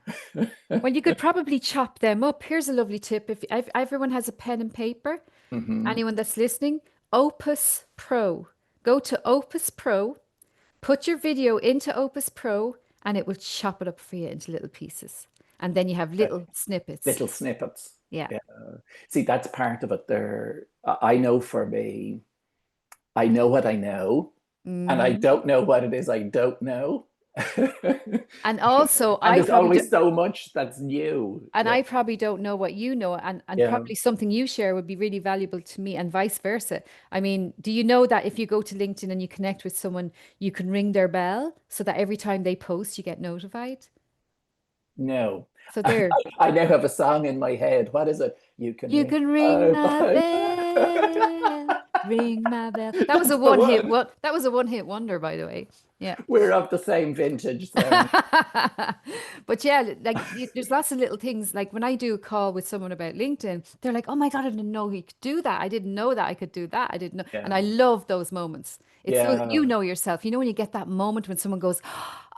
well, you could probably chop them up. Here's a lovely tip. If everyone has a pen and paper, Hmm. anyone that's listening, Opus Pro. Go to Opus Pro, put your video into Opus Pro, and it will chop it up for you into little pieces. And then you have little snippets. Little snippets. Yeah. Yeah. See, that's part of it. There, I know for me, I know what I know, and I Mhm. don't know what it is I don't know. And also, And there's always so much that's new. and Yeah. I probably don't know what you know, and Yeah. probably something you share would be really valuable to me, and vice versa. I mean, do you know that if you go to LinkedIn and you connect with someone, you can ring their bell so that every time they post, you get notified? No. So I, there, I now have a song in my head. What is it? You can you ring can ring my my bell. bell, ring my bell. That was a That's the one hit. one. What? That was a one hit wonder, by the way. Yeah. We're of the same vintage then. But yeah, like there's lots of little things. Like when I do a call with someone about LinkedIn, they're like, "Oh my God, I didn't know he could do that. I didn't know that I could do that. I didn't know." And I Yeah. love those moments. It's so Yeah. you know yourself. You know when you get that moment when someone goes, Yeah.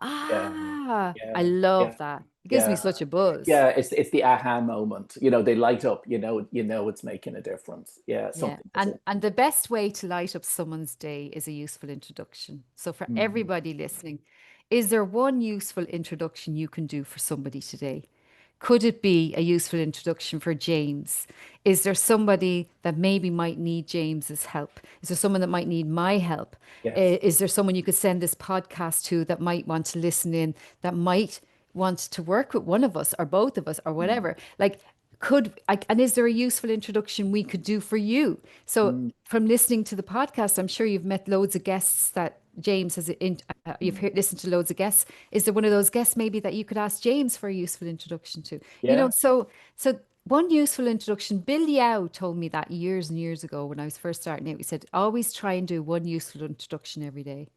"Ah," I Yeah. Yeah. love that. It gives me Yeah. such a buzz. Yeah, it's the aha moment. They light up, it's making a difference. Yeah, Yeah. something that's And the best way to light up someone's day is a useful introduction. So for mm, everybody listening, is there one useful introduction you can do for somebody today? Could it be a useful introduction for James? Is there somebody that maybe might need James's help? Is there someone that might need my help? yes. Is there someone you could send this podcast to that might want to listen in, that might want to work with one of us or both of us or Mm, whatever? Like, and is there a useful introduction we could do for you? So mm, from listening to the podcast, I'm sure you've met loads of guests that James has mm. listened to loads of guests. Is there one of those guests maybe that you could ask James for a useful introduction to? Yeah. So one useful introduction, Bill Yao told me that years and years ago when I was first starting out. He said, always try and do one useful introduction every day.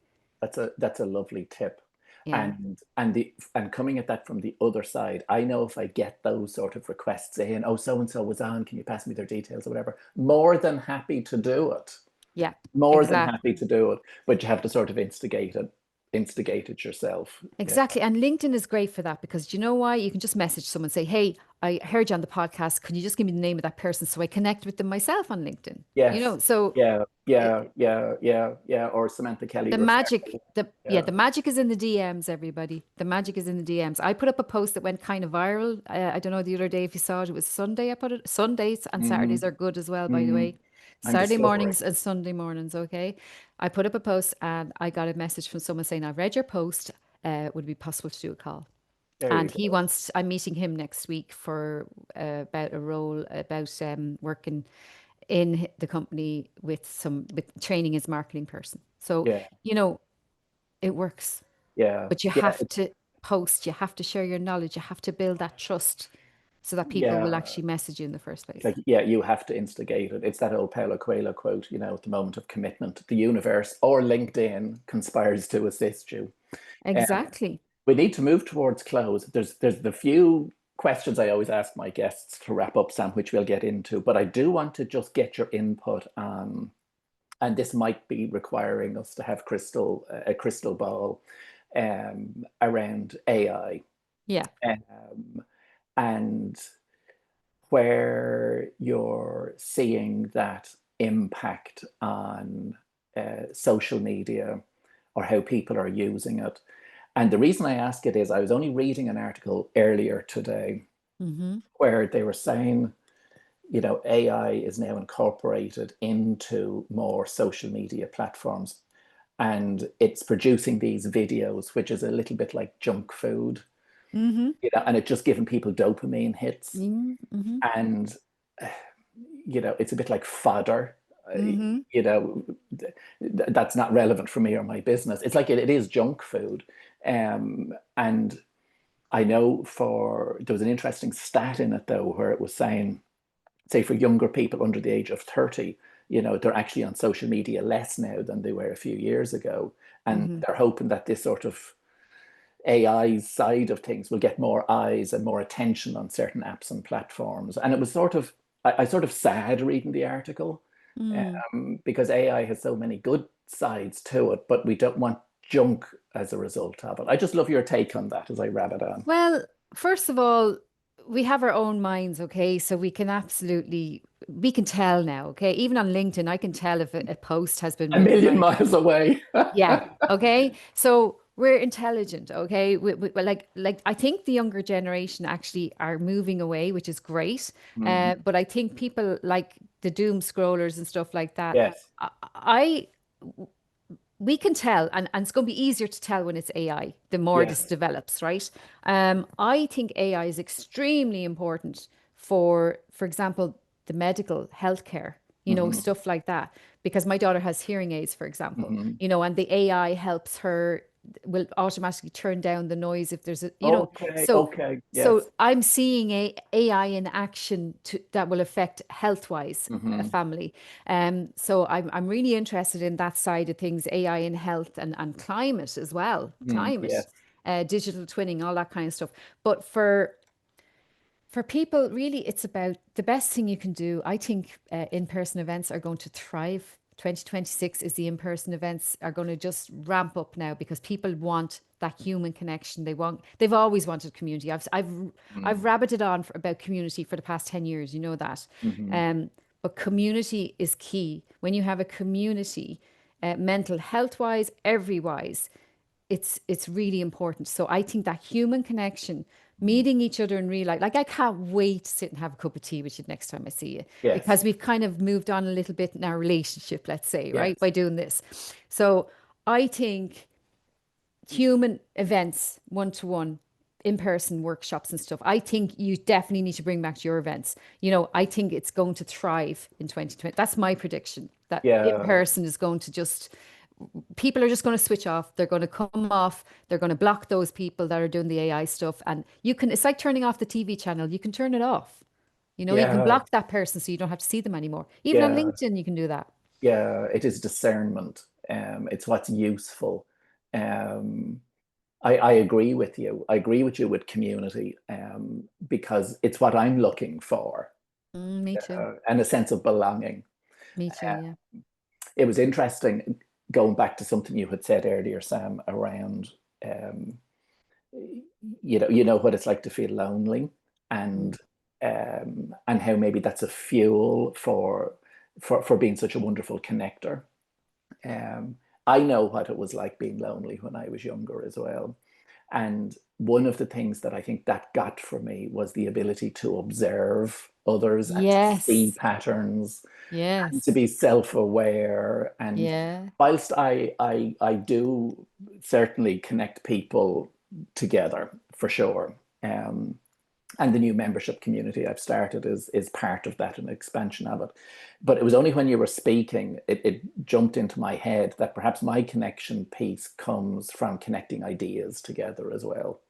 That's a lovely tip. Yeah. And coming at that from the other side, I know if I get those sort of requests in, oh, so and so was on, can you pass me their details or whatever? More than happy to do it. Yeah. More than happy Exactly. to do it. But you have to sort of instigate it yourself. Yeah. Exactly. And LinkedIn is great for that because do you know why? You can just message someone, say, hey, I heard you on the podcast. Can you just give me the name of that person so I connect with them myself on LinkedIn? Yes. So Yeah. it, Yeah. Yeah. Yeah. Yeah. Or Samantha Kelly the referred. magic, Yeah. the magic is in the DMs, everybody. The magic is in the DMs. I put up a post that went kind of viral. I don't know the other day if you saw it. It was Sunday. I put it. Sundays and Saturdays Mm, are good as well, by the mm. way. I'm Saturday discovering. mornings and Sunday mornings, okay? I put up a post and I got a message from someone saying, I've read your post. Would it be possible to do a call? There you And he go. wants, I'm meeting him next week for about a role about working in the company with training as marketing person. So, Yeah. you know, it works, Yeah. but you Yeah. have to post, you have to share your knowledge, you have to build that trust so that people will Yeah. actually message you in the first place. Like, yeah, you have to instigate it. It's that old Paulo Coelho quote, at the moment of commitment, the universe or LinkedIn conspires to assist you. Um, Exactly. we need to move towards close. There's the few questions I always ask my guests to wrap up, Sam, which we'll get into, but I do want to just get your input on, and this might be requiring us to have a crystal ball around AI, Yeah. um, and where you're seeing that impact on social media or how people are using it. And the reason I ask it is I was only reading an article earlier today Mm-hmm. where they were saying, AI is now incorporated into more social media platforms and it's producing these videos, which is a little bit like junk food, Mm-hmm. and it's just giving people dopamine hits. Mm-hmm. And it's a bit like fodder. Mm-hmm. You know, that's not relevant for me or my business. It's like it is junk food. And I know there was an interesting stat in it though, where it was saying, say for younger people under the age of 30, they're actually on social media less now than they were a few years ago. And Mm-hmm. they're hoping that this sort of AI side of things will get more eyes and more attention on certain apps and platforms. And it was I sort of sad reading the article Mm. because AI has so many good sides to it, but we don't want junk as a result of it. I just love your take on that as I wrap it on. Well, first of all, we have our own minds, okay? So we can tell now, okay? Even on LinkedIn, I can tell if a post has been A written million by, miles away. yeah, okay? So we're intelligent, okay? I think the younger generation actually are moving away, which is great. Mm, But I think people like the doom scrollers and stuff like that, yes. I we can tell, and it's going to be easier to tell when it's AI, the more this Yes. develops, right? I think AI is extremely important for example, the medical healthcare, Hmm. stuff like that. Because my daughter has hearing aids, for example, Hmm. and the AI helps her, will automatically turn down the noise if there's Okay. so Okay. so Yes. I'm seeing AI in action that will affect health-wise a Hmm. family. So I'm really interested in that side of things, AI in health and climate as well, Mm, climate, yes. digital twinning, all that kind of stuff. But for people, really, it's about the best thing you can do. I think in-person events are going to thrive. 2026 is the in-person events are going to just ramp up now because people want that human connection. They've always wanted community. I've Mm, rabbited on about community for the past 10 years, you know that. hmm. Um, but community is key. When you have a community, mental health wise, every wise, it's really important. So I think that human connection, meeting each other in real life, like I can't wait to sit and have a cup of tea with you next time I see you, Yes. because we've kind of moved on a little bit in our relationship, let's say, right, Yes. by doing this. So I think human events, one to one, in person workshops and stuff. I think you definitely need to bring back your events. I think it's going to thrive in 2020. That's my prediction that in Yeah. person is going to just people are just going to switch off. They're going to come off. They're going to block those people that are doing the AI stuff. And it's like turning off the TV channel. You can turn it off. You can Yeah. block that person so you don't have to see them anymore. Even on Yeah. LinkedIn, you can do that. Yeah. It is discernment. It's what's useful. Um, I agree with you. I agree with you with community, because it's what I'm looking for, Me too. and a sense of belonging. Me too. Yeah. It was interesting going back to something you had said earlier, Sam, around um, you know what it's like to feel lonely, Mm. and how maybe that's a fuel for being such a wonderful connector. Um, I know what it was like being lonely when I was younger as well. And one of the things that I think that got for me was the ability to observe others and to see Yes. patterns and to Yes. be self-aware. And Yeah. whilst I do certainly connect people together for sure, um, and the new membership community I've started is part of that, an expansion of it. But it was only when you were speaking, it jumped into my head that perhaps my connection piece comes from connecting ideas together as well.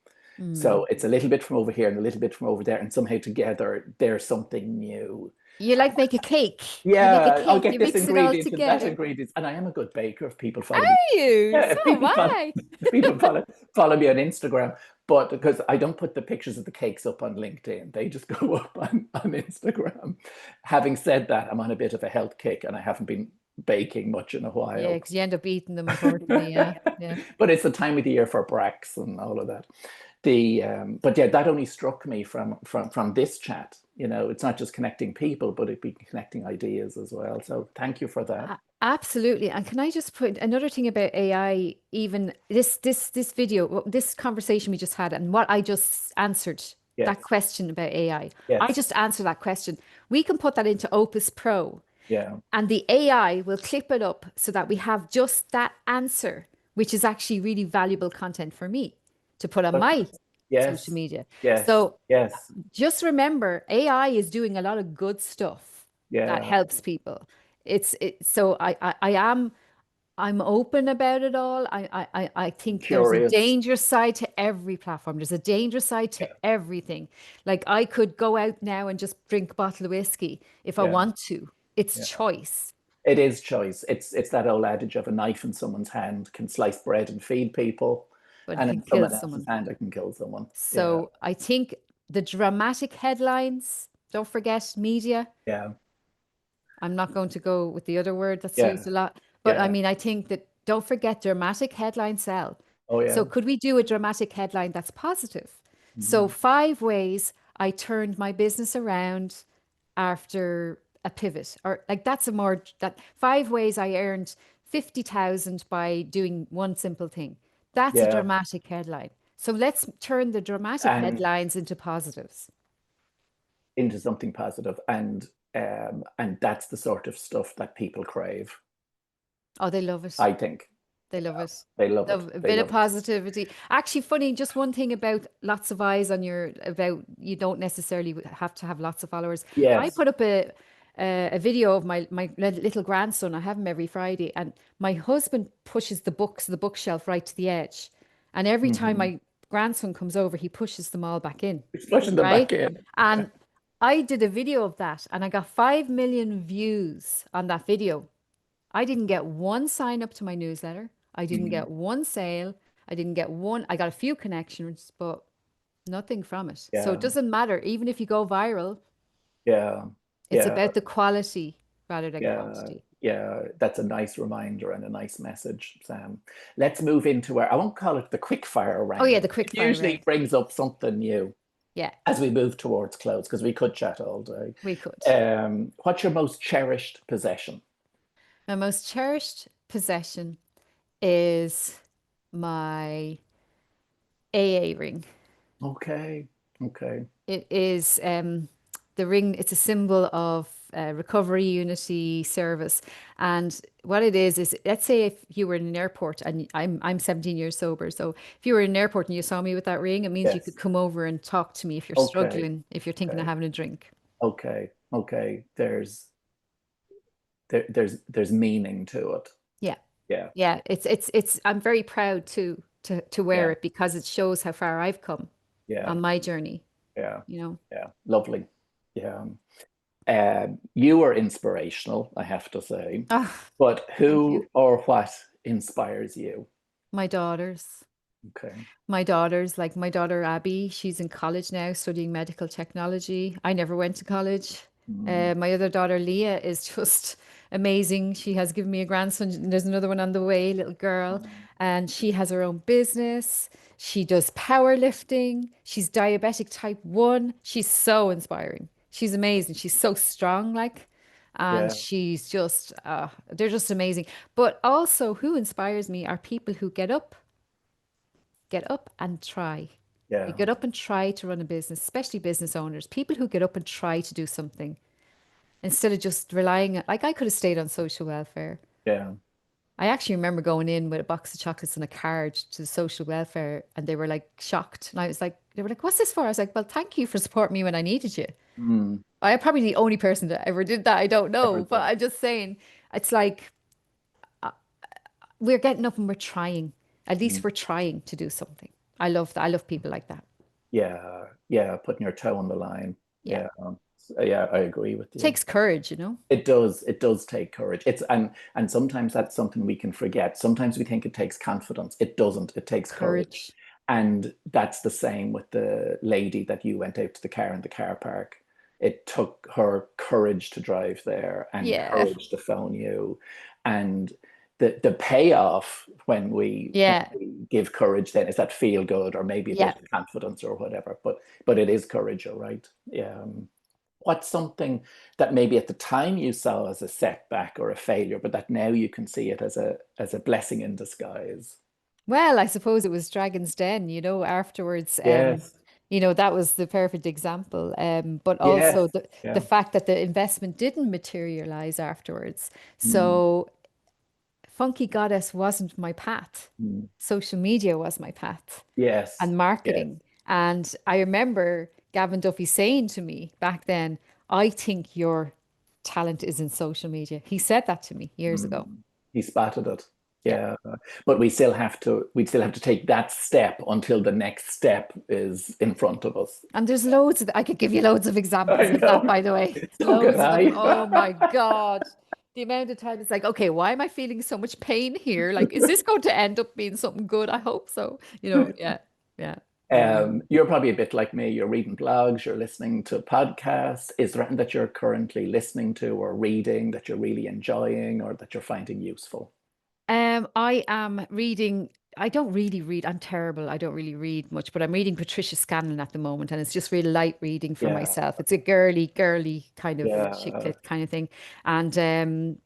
Mm. So it's a little bit from over here and a little bit from over there, and somehow together there's something new. You like make a cake. You make a Yeah, I'll cake. get You this mix it all ingredient and that together. ingredient, and I am a good baker if people follow me. Are you? Yeah, So am I. if people follow me on Instagram, but because I don't put the pictures of the cakes up on LinkedIn, they just go up on Instagram. Having said that, I'm on a bit of a health kick, and I haven't been baking much in a Yeah, while. because you end up eating them, unfortunately. Yeah. Yeah. But it's the time of the year for bracks and all of that. But yeah, that only struck me from this chat. You know, it's not just connecting people, but it be connecting ideas as well. So thank you for that. Absolutely. And can I just put another thing about AI, even this video, this conversation we just had and what I just answered, that Yes, question about AI. I yes, just answered that question. We can put that into Opus Pro yeah, and the AI will clip it up so that we have just that answer, which is actually really valuable content for me to put on my social yes, media. yes, So yes, just remember, AI is doing a lot of good stuff that yeah. helps people. So I am I'm open about it all. I think there's a Curious. dangerous side to every platform. There's a dangerous side to Yeah, everything. Like I could go out now and just drink a bottle of whiskey if I yeah, want to. It's yeah. choice, It is choice. It's that old adage of a knife in someone's hand can slice bread and feed people, but it and can in kill someone else's someone. hand it can kill someone. Yeah, So I think the dramatic headlines, don't forget media. yeah, I'm not going to go with the other word that's yeah, used a lot, but I yeah. mean, I think that don't forget dramatic headlines sell. Oh So yeah. could we do a dramatic headline that's positive? So Mhm. 5 ways I turned my business around after a pivot, or like that's a more that 5 ways I earned 50,000 by doing one simple thing. That's a Yeah, dramatic headline. So let's turn the dramatic and headlines into positives. into something positive, and that's the sort of stuff that people crave. Oh, they love it. I think They love it. they love it. Love a They bit of love it. positivity. Actually, funny, just one thing about lots of eyes on your about you don't necessarily have to have lots of followers. I Yes. put up a video of my little grandson. I have him every Friday, and my husband pushes the bookshelf right to the edge. And every time Hmm. my grandson comes over, he pushes them all back in, It's pushing them right? back in. And I did a video of that, and I got 5 million views on that video. I didn't get one sign up to my newsletter. I didn't Mhm. get one sale. I didn't get one. I got a few connections, but nothing from it. So it Yeah, doesn't matter. Even if you go viral, yeah, it's yeah, about the quality rather than yeah, quantity. yeah. That's a nice reminder and a nice message, Sam. Let's move into I won't call it the quick fire Oh yeah, round. the It quick fire usually round. brings up something new Yeah, as we move towards close because we could chat all day. we could. What's your most cherished possession? My most cherished possession is my AA ring. Okay, okay, It is the ring, it's a symbol of recovery, unity, service. And what it is let's say if you were in an airport and I'm 17 years sober. So if you were in an airport and you saw me with that ring, it means you could yes, come over and talk to me if you're okay, struggling, if you're thinking of okay, having a drink. okay, okay. There's meaning to it. Yeah. Yeah, Yeah. It's I'm very proud to wear yeah, it because it shows how far I've come yeah, on my journey, yeah, you know. yeah. Lovely. Yeah. You were inspirational, I have to say. Oh, But thank you. who or what inspires you? My daughters. Okay. My daughter Abby, she's in college now studying medical technology. I never went to college. Mm, My other daughter Leah is just amazing. She has given me a grandson. And there's another one on the way, little girl, mm, and she has her own business. She does powerlifting. She's diabetic type 1. She's so inspiring. She's amazing. She's so strong, like, and yeah. she's just, they're just amazing. But also, who inspires me are people who get up and try. You Yeah. get up and try to run a business, especially business owners, people who get up and try to do something instead of just relying on, like I could have stayed on social welfare. Yeah. I actually remember going in with a box of chocolates and a card to the social welfare and they were like shocked. And I was like, they were like, what's this for? I was like, well, thank you for supporting me when I needed you. Mm, I'm probably the only person that ever did that. I don't know, but everything. I'm just saying, it's like we're getting up and we're trying. At least Mm, we're trying to do something. I love that. I love people like that. yeah. Yeah. Putting your toe on the line. Yeah. Yeah. Yeah. I agree with you. Takes courage, you know? It does. It does take courage. And sometimes that's something we can forget. Sometimes we think it takes confidence. It doesn't. It takes courage. Courage. And that's the same with the lady that you went out to the car in the car park. It took her courage to drive there and Yeah. courage to phone you. And the payoff when Yeah. we give courage then is that feel good or maybe a bit Yeah. of confidence or whatever. But it is courage, you're right. Yeah. What's something that maybe at the time you saw as a setback or a failure, but that now you can see it as a blessing in disguise? Well, I suppose it was Dragon's Den, you know, afterwards. Yes. That was the perfect example. But also Yes. the Yeah. fact that the investment didn't materialize afterwards. Mm, So Funky Goddess wasn't my path. mm. Social media was my path Yes. and Yes. marketing. And I remember Gavin Duffy saying to me back then, I think your talent is in social media. He said that to me years ago. Mm. He spotted it. Yeah. Yeah. But we still have to take that step until the next step is in front of us. And there's loads of, I could give you loads of examples I of that, know. by the way. So can Loads of them. I. Oh my God. The amount of time it's like, okay, why am I feeling so much pain here? Like, is this going to end up being something good? I hope so. Yeah, yeah. You're probably a bit like me. You're reading blogs, you're listening to podcasts. Is there anything that you're currently listening to or reading that you're really enjoying or that you're finding useful? I am reading. I don't really read. I'm terrible. I don't really read much, but I'm reading Patricia Scanlon at the moment, and it's just really light reading for Yeah, myself. It's a girly kind of chick yeah, lit kind of thing. And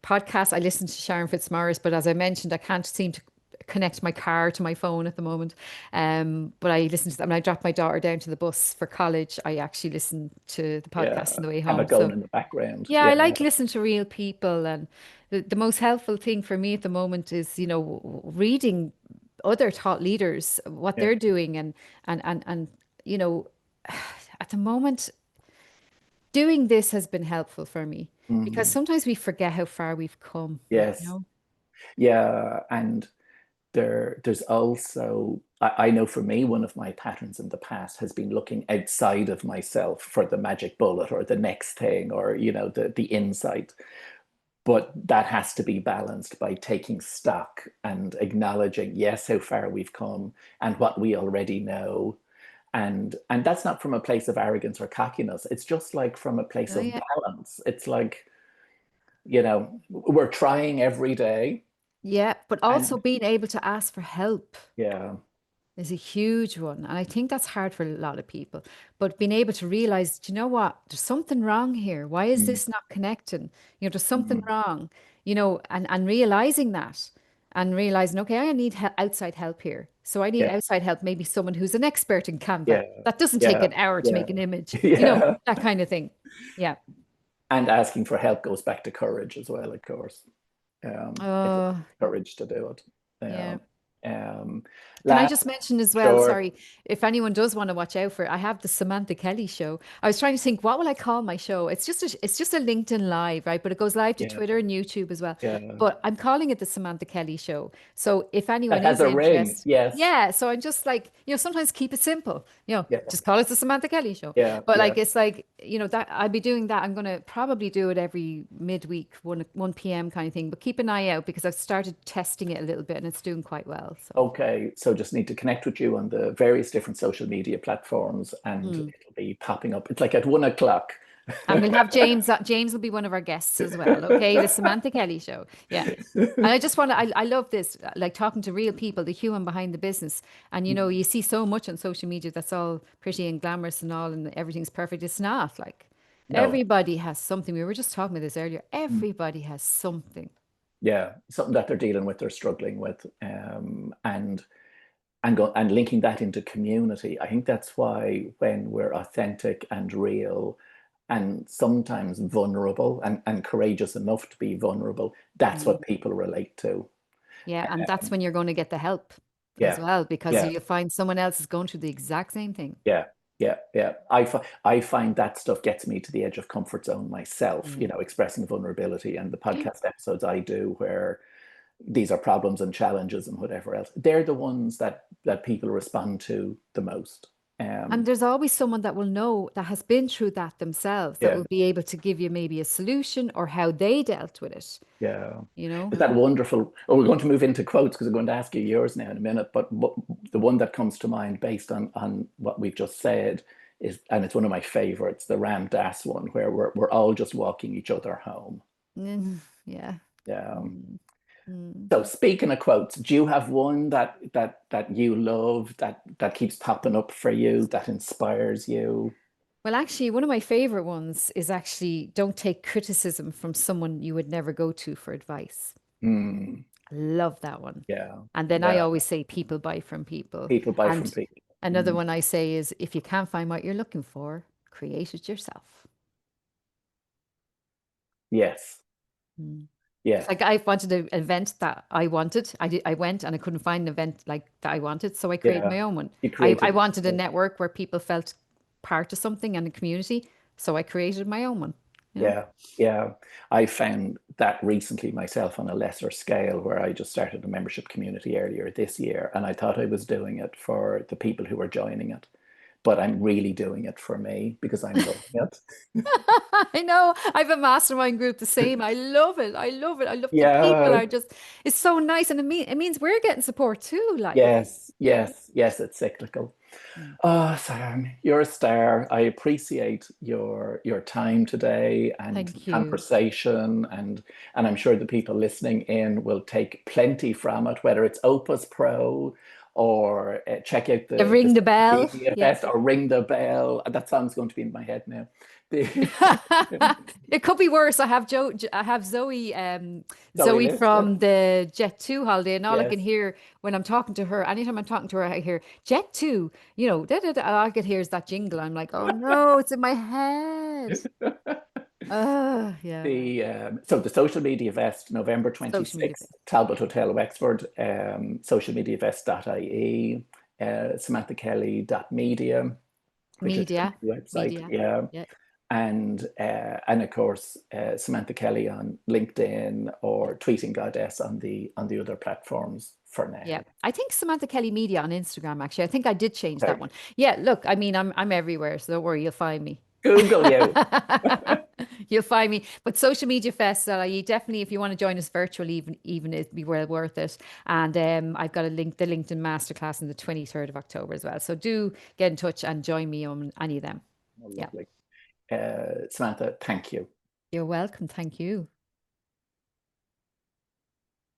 podcasts, I listen to Sharon Fitzmaurice, but as I mentioned, I can't seem to connect my car to my phone at the moment. But I listen to them. When I drop my daughter down to the bus for college, I actually listen to the podcast yeah. on the way Have home. it going So in the background. yeah, Yeah, I like listening to real people, and the most helpful thing for me at the moment is, reading other thought leaders, what yeah. they're doing, and you know, at the moment, doing this has been helpful for me because Mhm. sometimes we forget how far we've come, you Yes, know? yeah. And there's also, I know for me, one of my patterns in the past has been looking outside of myself for the magic bullet or the next thing or, the insight. But that has to be balanced by taking stock and acknowledging, yes, how far we've come and what we already know. And that's not from a place of arrogance or cockiness. It's just like from a place Oh of yeah. balance. It's like, we're trying every day. Yeah, but also And being able to ask for help yeah, is a huge one. And I think that's hard for a lot of people. But being able to realize, do you know what? There's something wrong here. Why is mm, this not connecting? There's something mm, wrong, and realizing that and realizing, okay, I need outside help here. So I need yeah, outside help, maybe someone who's an expert in Canva. yeah, That doesn't take yeah, an hour to yeah, make an image, yeah. that kind of thing. Yeah. And asking for help goes back to courage as well, of course. It takes Oh, courage to do it. yeah. Um, um, Can I last, just mention as well, sure, sorry, if anyone does want to watch out for it, I have the Samantha Kelly show. I was trying to think, what will I call my show? It's just a LinkedIn live, right? But it goes live to yeah, Twitter and YouTube as well. yeah. But I'm calling it the Samantha Kelly show. So if That anyone has is a ring. interested, Yes. yeah. So I'm just like, sometimes keep it simple. Yeah, Just call it the Samantha Kelly show. yeah, But yeah. like it's like, that I'll be doing that. I'm gonna probably do it every midweek, 1 p.m. kind of thing. But keep an eye out because I've started testing it a little bit and it's doing quite well. So Okay. So just need to connect with you on the various different social media platforms, and Mm. it'll be popping up. It's like at 1 o'clock. And we'll have James. James will be one of our guests as well. Okay, the Samantha Kelly show. Yeah. And I just want to, I love this, like talking to real people, the human behind the business. And you see so much on social media that's all pretty and glamorous and all, and everything's perfect. It's not like No. everybody has something. We were just talking about this earlier. Mm. Everybody has something. Yeah, something that they're dealing with, they're struggling with, and linking that into community. I think that's why when we're authentic and real, and sometimes vulnerable, and courageous enough to be vulnerable, that's Mm. what people relate to. Yeah. And that's when you're going to get the help as Yeah, well, because yeah, you'll find someone else is going through the exact same thing. yeah, yeah, yeah. I find that stuff gets me to the edge of comfort zone myself, Mm. expressing vulnerability, and the podcast episodes I do where these are problems and challenges and whatever else. They're the ones that people respond to the most. And Um, there's always someone that will know that has been through that themselves that yeah, will be able to give you maybe a solution or how they dealt with it, yeah. you know? But that wonderful. Oh, we're going to move into quotes because I'm going to ask you yours now in a minute. But the one that comes to mind based on what we've just said is, and it's one of my favorites, the Ram Dass one, where we're all just walking each other home. Mm, yeah. Yeah. Mm, mm. So speaking of quotes, do you have one that you love, that keeps popping up for you, that inspires you? Well, actually, one of my favorite ones is actually don't take criticism from someone you would never go to for advice. Hmm. I love that one. Yeah. And then I Yeah. always say people buy from people. People buy from And people. another Mm. one I say is if you can't find what you're looking for, create it yourself. Yes. Mm. Yeah. It's like I wanted an event that I wanted. I went and I couldn't find an event like that I wanted, so I created Yeah. my own one. You I created. wanted a network where people felt part of something and a community, so I created my own one, you know? Yeah, yeah. I found that recently myself on a lesser scale where I just started a membership community earlier this year, and I thought I was doing it for the people who were joining it. But I'm really doing it for me because I'm loving it. I know. I have a mastermind group the same. I love it. I love it. I love the people Yeah, are just it's so nice and it means we're getting support too, like, yes, you know. yes, yes, it's cyclical. Mm. Oh, Sam, you're a star. I appreciate your time today and Thank you. conversation, and I'm sure the people listening in will take plenty from it, whether it's Opus Pro or check out The the ring the social bell. media Yeah. fest or ring the bell. That song's going to be in my head now. The It could be worse. I have Zoe, Zoe Zoe Lister. from the Jet 2 holiday, and all I can Yes. hear when I'm talking to her, anytime I'm talking to her, I hear Jet 2, da, da, da, all I can hear is that jingle. I'm like, oh no, it's in my head. Yeah, So the social media vest, November social media. 26th, Talbot Hotel, Wexford, socialmediavest.ie, samanthakelly.media, which is the Media, website, media. yeah. Yeah, And of course, Samantha Kelly on LinkedIn or Tweeting Goddess on the other platforms for yeah. now. I think Samantha Kelly Media on Instagram, actually. I think I did change that Okay. one. Yeah, look, I mean, I'm everywhere, so don't worry, you'll find me. Google you. You'll find me. But Social Media Fest, you definitely, if you want to join us virtually, even it'd be well worth it. And I've got the LinkedIn Masterclass on the 23rd of October as well. So do get in touch and join me on any of them. Oh, Yeah. lovely. Samantha, thank you. You're welcome. Thank you.